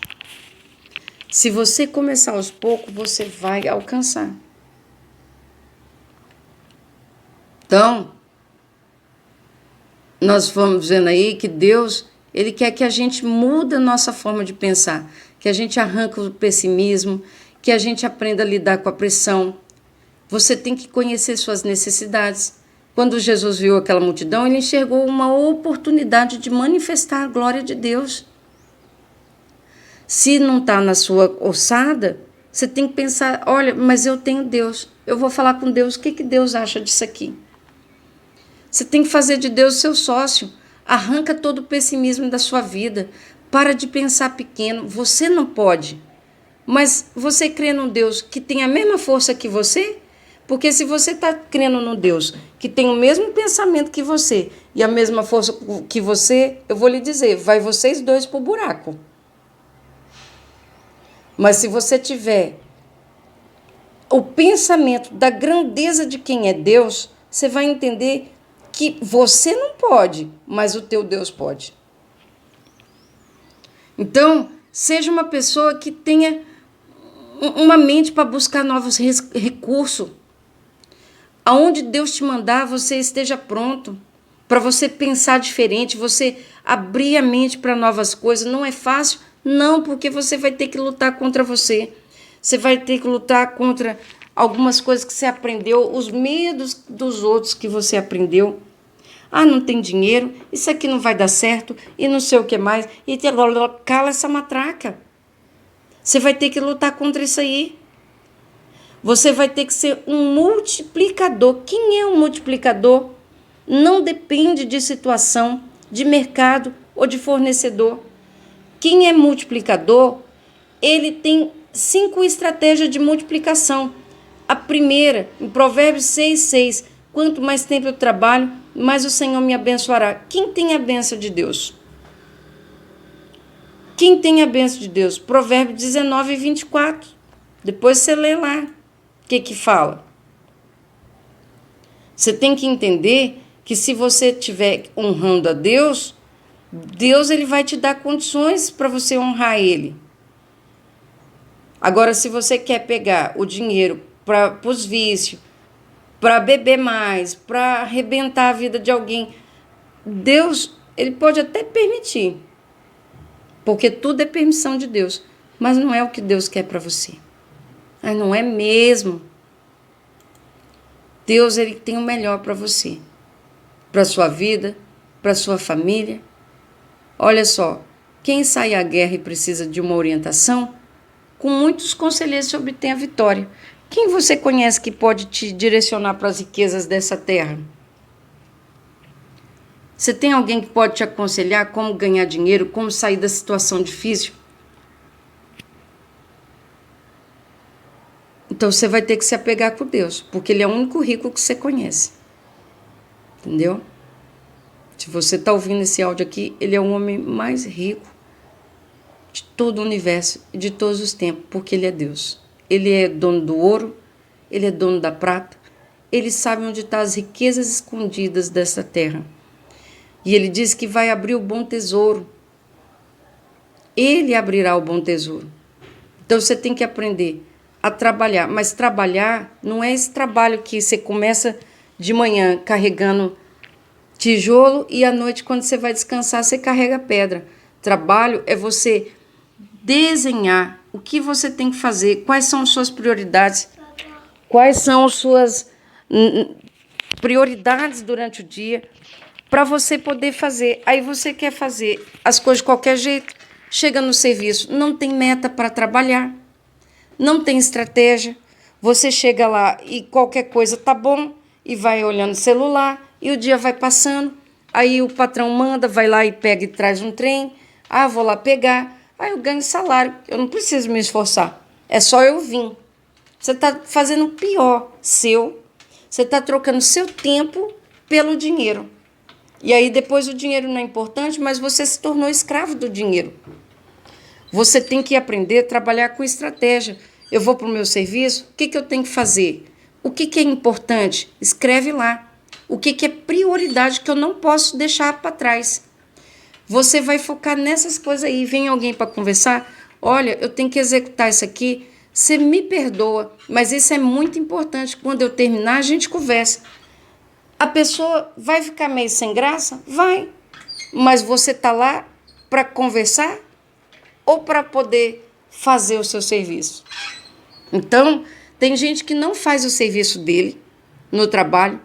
Se você começar aos poucos, você vai alcançar. Então, nós vamos vendo aí que Deus, Ele quer que a gente mude a nossa forma de pensar, que a gente arranque o pessimismo, que a gente aprenda a lidar com a pressão. Você tem que conhecer suas necessidades. Quando Jesus viu aquela multidão, ele enxergou uma oportunidade de manifestar a glória de Deus. Se não está na sua ossada, você tem que pensar, olha, mas eu tenho Deus. Eu vou falar com Deus, o que Deus acha disso aqui? Você tem que fazer de Deus seu sócio. Arranca todo o pessimismo da sua vida. Para de pensar pequeno. Você não pode. Mas você crê num Deus que tem a mesma força que você? Porque se você está crendo num Deus que tem o mesmo pensamento que você e a mesma força que você, eu vou lhe dizer, vai vocês dois pro buraco. Mas se você tiver o pensamento da grandeza de quem é Deus, você vai entender que você não pode, mas o teu Deus pode. Então, seja uma pessoa que tenha uma mente para buscar novos recursos. Aonde Deus te mandar, você esteja pronto para você pensar diferente, você abrir a mente para novas coisas. Não é fácil? Não, porque você vai ter que lutar contra você. Você vai ter que lutar contra algumas coisas que você aprendeu, os medos dos outros que você aprendeu. Ah, não tem dinheiro, isso aqui não vai dar certo, e não sei o que mais. E cala essa matraca. Você vai ter que lutar contra isso aí. Você vai ter que ser um multiplicador. Quem é um multiplicador? Não depende de situação, de mercado ou de fornecedor. Quem é multiplicador, ele tem 5 estratégias de multiplicação. A primeira, em Provérbios 6:6, quanto mais tempo eu trabalho, mais o Senhor me abençoará. Quem tem a bênção de Deus? Quem tem a bênção de Deus? Provérbios 19:24. Depois você lê lá. O que fala? Você tem que entender que se você estiver honrando a Deus, Deus ele vai te dar condições para você honrar Ele. Agora, se você quer pegar o dinheiro para os vícios, para beber mais, para arrebentar a vida de alguém, Deus ele pode até permitir, porque tudo é permissão de Deus, mas não é o que Deus quer para você. Mas não é mesmo. Deus ele tem o melhor para você, para a sua vida, para a sua família. Olha só, quem sai à guerra e precisa de uma orientação, com muitos conselheiros se obtém a vitória. Quem você conhece que pode te direcionar para as riquezas dessa terra? Você tem alguém que pode te aconselhar como ganhar dinheiro, como sair da situação difícil? Então você vai ter que se apegar com Deus, porque Ele é o único rico que você conhece. Entendeu? Se você está ouvindo esse áudio aqui, Ele é o homem mais rico de todo o universo e de todos os tempos, porque Ele é Deus. Ele é dono do ouro, Ele é dono da prata, Ele sabe onde estão as riquezas escondidas dessa terra. E Ele diz que vai abrir o bom tesouro. Ele abrirá o bom tesouro. Então você tem que aprender a trabalhar, mas trabalhar não é esse trabalho que você começa de manhã carregando tijolo e à noite, quando você vai descansar, você carrega pedra. Trabalho é você desenhar o que você tem que fazer, quais são as suas prioridades, quais são as suas prioridades durante o dia, para você poder fazer. Aí você quer fazer as coisas de qualquer jeito, chega no serviço, não tem meta para trabalhar, não tem estratégia, você chega lá e qualquer coisa tá bom e vai olhando o celular e o dia vai passando, aí o patrão manda, vai lá e pega e traz um trem, vou lá pegar, aí eu ganho salário, eu não preciso me esforçar, é só eu vir. Você está fazendo o pior seu, você está trocando seu tempo pelo dinheiro. E aí depois o dinheiro não é importante, mas você se tornou escravo do dinheiro. Você tem que aprender a trabalhar com estratégia. Eu vou para o meu serviço, o que eu tenho que fazer? O que é importante? Escreve lá. O que é prioridade que eu não posso deixar para trás? Você vai focar nessas coisas aí. Vem alguém para conversar, olha, eu tenho que executar isso aqui, você me perdoa, mas isso é muito importante. Quando eu terminar, a gente conversa. A pessoa vai ficar meio sem graça? Vai. Mas você está lá para conversar ou para poder fazer o seu serviço? Então, tem gente que não faz o serviço dele no trabalho.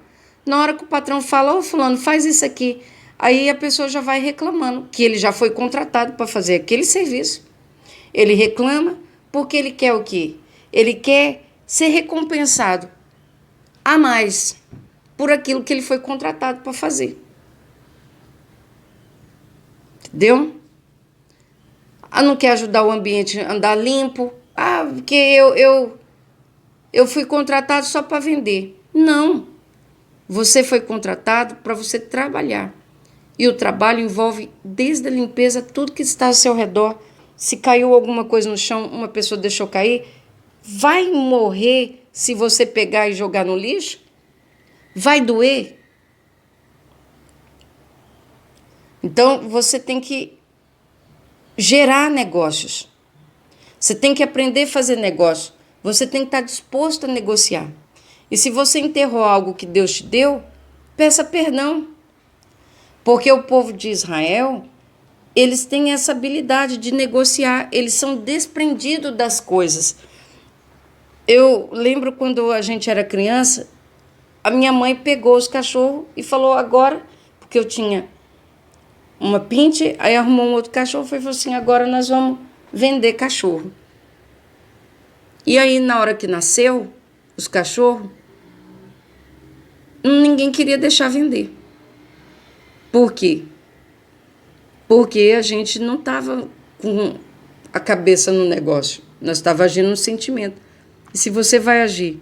Na hora que o patrão fala, fulano, faz isso aqui. Aí a pessoa já vai reclamando que ele já foi contratado para fazer aquele serviço. Ele reclama porque ele quer o quê? Ele quer ser recompensado a mais por aquilo que ele foi contratado para fazer. Entendeu? Não quer ajudar o ambiente a andar limpo. Porque eu fui contratado só para vender. Não. Você foi contratado para você trabalhar. E o trabalho envolve desde a limpeza, tudo que está ao seu redor. Se caiu alguma coisa no chão, uma pessoa deixou cair, vai morrer se você pegar e jogar no lixo? Vai doer? Então, você tem que gerar negócios. Você tem que aprender a fazer negócio. Você tem que estar disposto a negociar. E se você enterrou algo que Deus te deu, peça perdão. Porque o povo de Israel, eles têm essa habilidade de negociar. Eles são desprendidos das coisas. Eu lembro quando a gente era criança, a minha mãe pegou os cachorros e falou agora, porque eu tinha uma pinte, aí arrumou um outro cachorro e falou assim, agora nós vamos vender cachorro. E aí, na hora que nasceu os cachorros, ninguém queria deixar vender. Por quê? Porque a gente não estava com a cabeça no negócio. Nós estávamos agindo no sentimento. E se você vai agir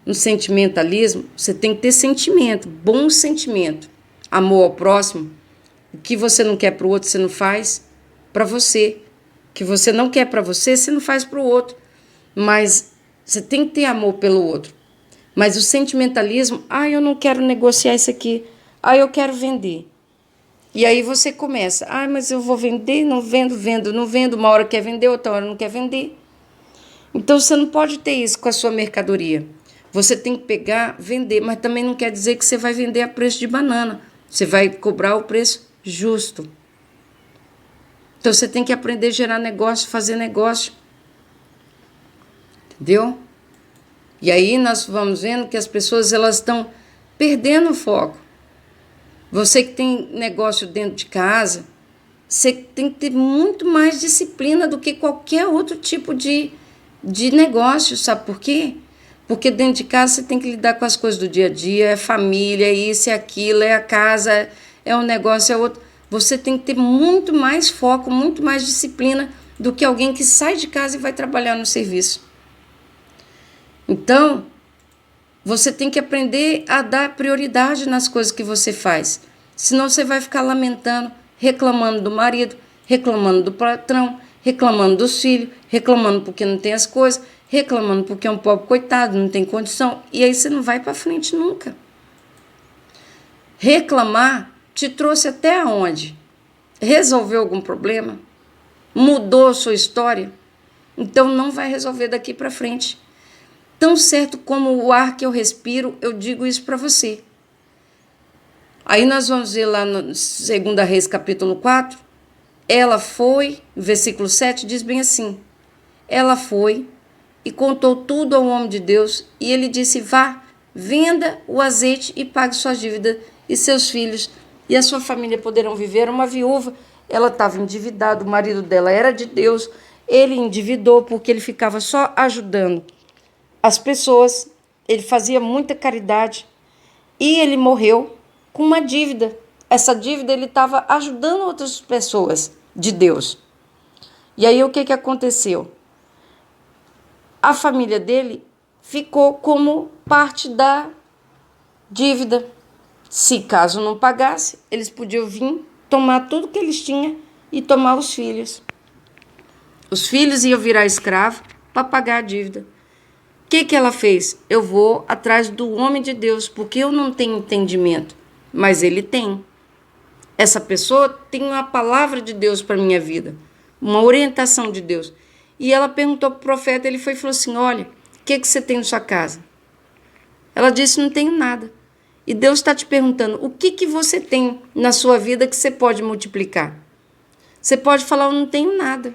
no sentimentalismo, você tem que ter sentimento, bom sentimento. Amor ao próximo. O que você não quer para o outro, você não faz para você. O que você não quer para você, você não faz para o outro. Mas você tem que ter amor pelo outro. Mas o sentimentalismo, eu não quero negociar isso aqui. Eu quero vender. E aí você começa, mas eu vou vender, não vendo, não vendo. Uma hora quer vender, outra hora não quer vender. Então você não pode ter isso com a sua mercadoria. Você tem que pegar, vender, mas também não quer dizer que você vai vender a preço de banana. Você vai cobrar o preço justo. Então você tem que aprender a gerar negócio, fazer negócio. Entendeu? E aí nós vamos vendo que as pessoas elas estão perdendo o foco. Você que tem negócio dentro de casa, você tem que ter muito mais disciplina do que qualquer outro tipo de negócio, sabe por quê? Porque dentro de casa você tem que lidar com as coisas do dia a dia, é família, é isso, é aquilo, é a casa, é um negócio, é outro. Você tem que ter muito mais foco, muito mais disciplina do que alguém que sai de casa e vai trabalhar no serviço. Então, você tem que aprender a dar prioridade nas coisas que você faz. Senão você vai ficar lamentando, reclamando do marido, reclamando do patrão, reclamando dos filhos, reclamando porque não tem as coisas, reclamando porque é um pobre coitado, não tem condição. E aí você não vai para frente nunca. Reclamar te trouxe até aonde? Resolveu algum problema? Mudou a sua história? Então não vai resolver daqui para frente. Tão certo como o ar que eu respiro, eu digo isso para você. Aí nós vamos ver lá no 2 Reis, capítulo 4. Ela foi, versículo 7, diz bem assim. Ela foi e contou tudo ao homem de Deus. E ele disse, vá, venda o azeite e pague suas dívidas. E seus filhos e a sua família poderão viver. Uma viúva, ela estava endividada, o marido dela era de Deus. Ele endividou porque ele ficava só ajudando as pessoas, ele fazia muita caridade e ele morreu com uma dívida. Essa dívida ele estava ajudando outras pessoas de Deus. E aí o que aconteceu? A família dele ficou como parte da dívida. Se caso não pagasse, eles podiam vir tomar tudo que eles tinham e tomar os filhos. Os filhos iam virar escravo para pagar a dívida. O que ela fez? Eu vou atrás do homem de Deus, porque eu não tenho entendimento, mas ele tem. Essa pessoa tem uma palavra de Deus para a minha vida, uma orientação de Deus. E ela perguntou para o profeta, ele foi e falou assim, olha, o que você tem na sua casa? Ela disse, não tenho nada. E Deus está te perguntando, o que você tem na sua vida que você pode multiplicar? Você pode falar, eu não tenho nada.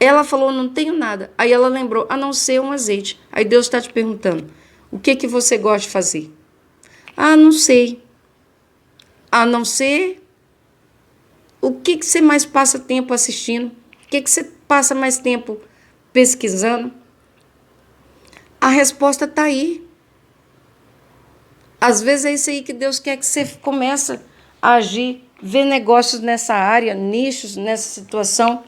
Ela falou, não tenho nada. Aí ela lembrou, a não ser um azeite. Aí Deus está te perguntando, o que você gosta de fazer? Não sei. A não ser O que você mais passa tempo assistindo? O que você passa mais tempo pesquisando? A resposta está aí. Às vezes é isso aí que Deus quer que você comece a agir, ver negócios nessa área, nichos nessa situação.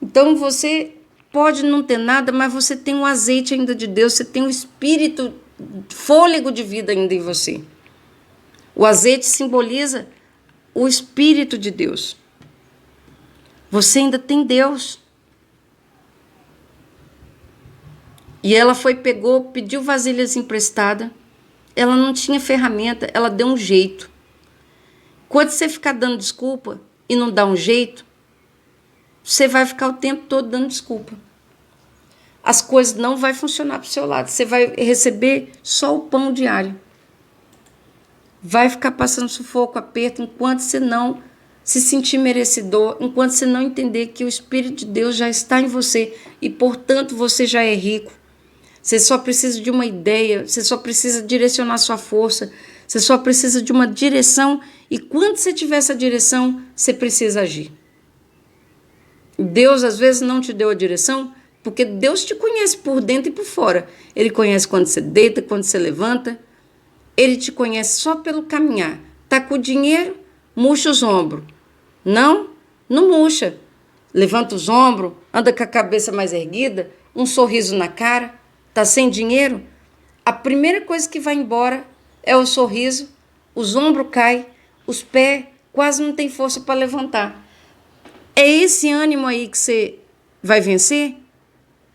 Então você pode não ter nada, mas você tem um azeite ainda de Deus, você tem um espírito, fôlego de vida ainda em você. O azeite simboliza o Espírito de Deus. Você ainda tem Deus. E ela pediu vasilhas emprestadas. Ela não tinha ferramenta, ela deu um jeito. Quando você ficar dando desculpa e não dá um jeito, você vai ficar o tempo todo dando desculpa. As coisas não vão funcionar para o seu lado. Você vai receber só o pão diário. Vai ficar passando sufoco, aperto, enquanto você não se sentir merecedor, enquanto você não entender que o Espírito de Deus já está em você e, portanto, você já é rico. Você só precisa de uma ideia, você só precisa direcionar sua força, você só precisa de uma direção e quando você tiver essa direção, você precisa agir. Deus, às vezes, não te deu a direção porque Deus te conhece por dentro e por fora. Ele conhece quando você deita, quando você levanta. Ele te conhece só pelo caminhar. Tá com o dinheiro, murcha os ombros. Não murcha. Levanta os ombros, anda com a cabeça mais erguida, um sorriso na cara. Tá sem dinheiro? A primeira coisa que vai embora é o sorriso, os ombros caem, os pés quase não tem força para levantar. É esse ânimo aí que você vai vencer?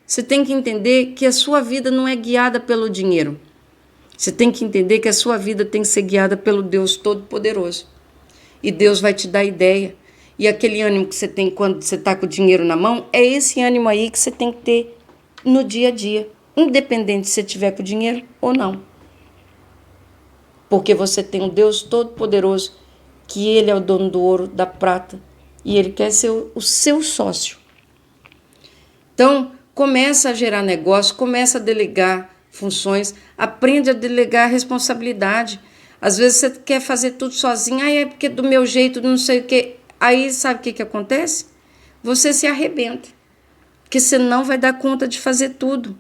Você tem que entender que a sua vida não é guiada pelo dinheiro. Você tem que entender que a sua vida tem que ser guiada pelo Deus Todo-Poderoso. E Deus vai te dar ideia. E aquele ânimo que você tem quando você está com o dinheiro na mão, é esse ânimo aí que você tem que ter no dia a dia. Independente se você tiver com dinheiro ou não. Porque você tem um Deus Todo-Poderoso, que Ele é o dono do ouro, da prata, e Ele quer ser o seu sócio. Então, começa a gerar negócio, começa a delegar funções, aprende a delegar a responsabilidade. Às vezes você quer fazer tudo sozinho, é porque do meu jeito, não sei o quê. Aí sabe o que acontece? Você se arrebenta, porque você não vai dar conta de fazer tudo.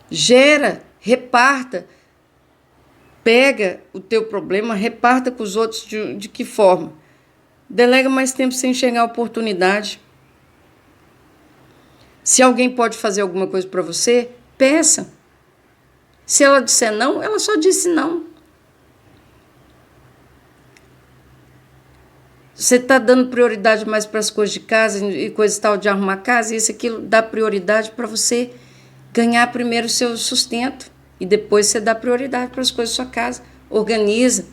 Gera, reparta, pega o teu problema, reparta com os outros de que forma? Delega mais tempo sem enxergar a oportunidade. Se alguém pode fazer alguma coisa para você, peça. Se ela disser não, ela só disse não. Você está dando prioridade mais para as coisas de casa e coisas tal de arrumar casa, e isso aquilo dá prioridade para você ganhar primeiro o seu sustento e depois você dá prioridade para as coisas da sua casa. Organiza,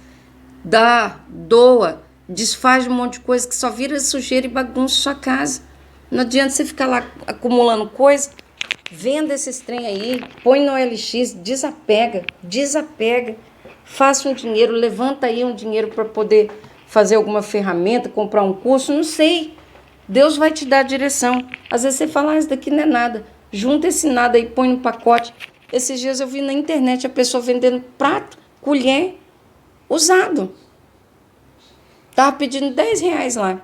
dá, doa, desfaz um monte de coisa que só vira sujeira e bagunça sua casa. Não adianta você ficar lá acumulando coisa. Venda esses trem aí, põe no LX, desapega, faça um dinheiro, levanta aí um dinheiro para poder fazer alguma ferramenta, comprar um curso, não sei. Deus vai te dar a direção. Às vezes você fala, isso daqui não é nada. Junta esse nada aí, põe no pacote. Esses dias eu vi na internet a pessoa vendendo prato, colher, usado. Estava pedindo R$10 lá.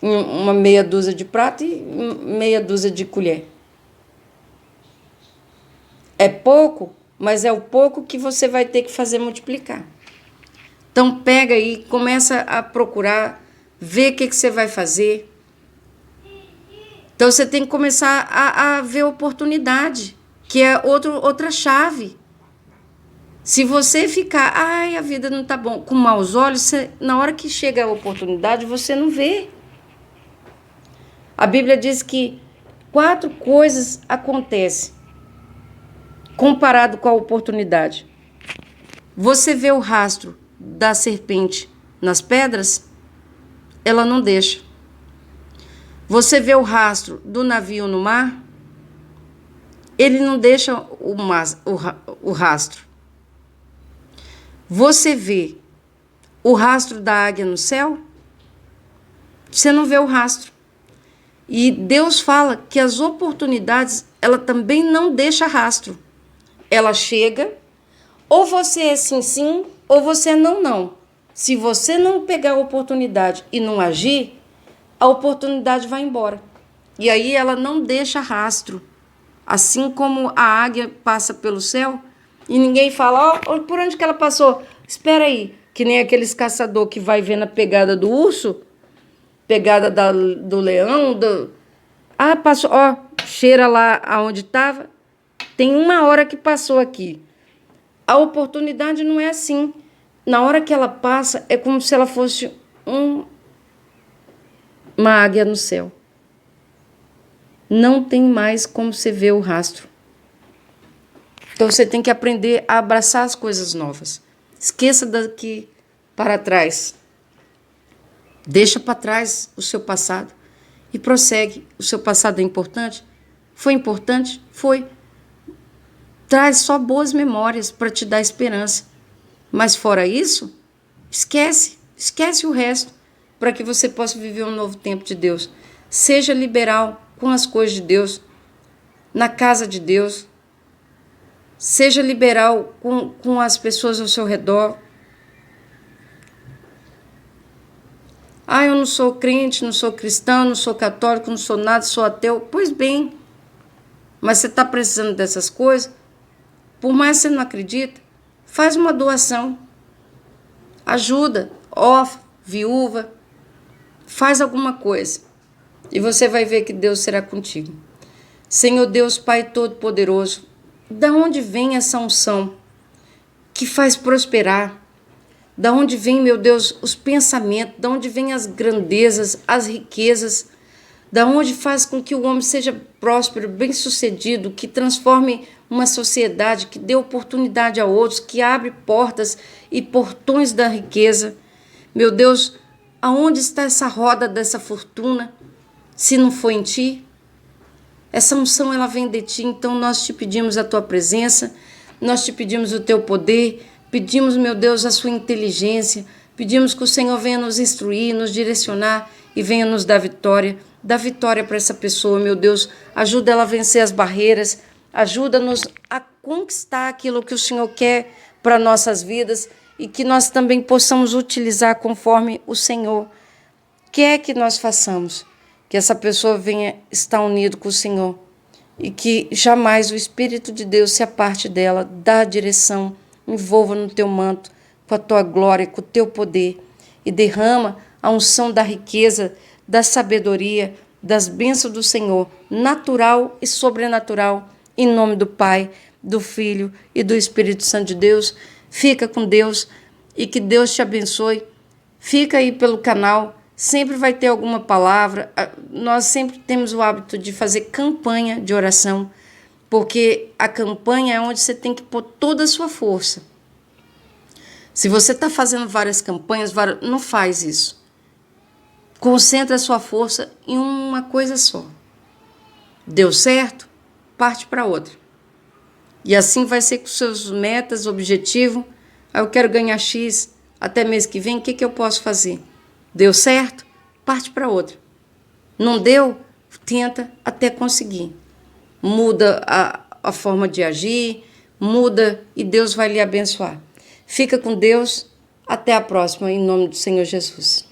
Uma meia dúzia de prato e meia dúzia de colher. É pouco, mas é o pouco que você vai ter que fazer multiplicar. Então pega aí, começa a procurar, vê o que você vai fazer. Então você tem que começar a ver oportunidade, que é outra chave. Se você ficar, a vida não tá bom, com maus olhos, na hora que chega a oportunidade, você não vê. A Bíblia diz que 4 coisas acontecem comparado com a oportunidade. Você vê o rastro da serpente nas pedras, ela não deixa. Você vê o rastro do navio no mar, ele não deixa o rastro. Você vê o rastro da águia no céu, você não vê o rastro. E Deus fala que as oportunidades, ela também não deixa rastro. Ela chega, ou você é sim, sim, ou você é não, não. Se você não pegar a oportunidade e não agir, a oportunidade vai embora. E aí ela não deixa rastro. Assim como a águia passa pelo céu e ninguém fala, ó, por onde que ela passou? Espera aí, que nem aqueles caçador que vai vendo a pegada do urso, pegada do leão, passou, ó, cheira lá aonde estava, tem 1 hora que passou aqui. A oportunidade não é assim. Na hora que ela passa, é como se ela fosse uma águia no céu. Não tem mais como você ver o rastro. Então você tem que aprender a abraçar as coisas novas. Esqueça daqui para trás. Deixa para trás o seu passado e prossegue. O seu passado é importante? Foi importante? Foi. Traz só boas memórias para te dar esperança. Mas fora isso, esquece o resto para que você possa viver um novo tempo de Deus. Seja liberal com as coisas de Deus, na casa de Deus. Seja liberal com as pessoas ao seu redor. Eu não sou crente, não sou cristão, não sou católico, não sou nada, sou ateu. Pois bem, mas você está precisando dessas coisas? Por mais que você não acredita, faz uma doação. Ajuda, órfã, viúva, faz alguma coisa. E você vai ver que Deus será contigo. Senhor Deus, Pai Todo-Poderoso, da onde vem essa unção que faz prosperar? Da onde vem, meu Deus, os pensamentos? Da onde vem as grandezas, as riquezas? Da onde faz com que o homem seja próspero, bem-sucedido, que transforme uma sociedade, que dê oportunidade a outros, que abre portas e portões da riqueza? Meu Deus, aonde está essa roda dessa fortuna, se não foi em Ti? Essa unção, ela vem de Ti, então nós te pedimos a Tua presença, nós te pedimos o Teu poder, pedimos, meu Deus, a Sua inteligência, pedimos que o Senhor venha nos instruir, nos direcionar e venha nos dar vitória. Dá vitória para essa pessoa, meu Deus, ajuda ela a vencer as barreiras, ajuda-nos a conquistar aquilo que o Senhor quer para nossas vidas e que nós também possamos utilizar conforme o Senhor quer que nós façamos. Que essa pessoa venha estar unida com o Senhor e que jamais o Espírito de Deus se aparte dela, dá a direção, envolva no teu manto, com a tua glória, com o teu poder e derrama a unção da riqueza, da sabedoria, das bênçãos do Senhor, natural e sobrenatural, em nome do Pai, do Filho e do Espírito Santo de Deus. Fica com Deus e que Deus te abençoe. Fica aí pelo canal. Sempre vai ter alguma palavra. Nós sempre temos o hábito de fazer campanha de oração, porque a campanha é onde você tem que pôr toda a sua força. Se você está fazendo várias campanhas, não faz isso. Concentra a sua força em uma coisa só. Deu certo? Parte para outra. E assim vai ser com seus metas, objetivo. Eu quero ganhar X até mês que vem, o que eu posso fazer? Deu certo? Parte para outra. Não deu? Tenta até conseguir. Muda a forma de agir, muda e Deus vai lhe abençoar. Fica com Deus. Até a próxima, em nome do Senhor Jesus.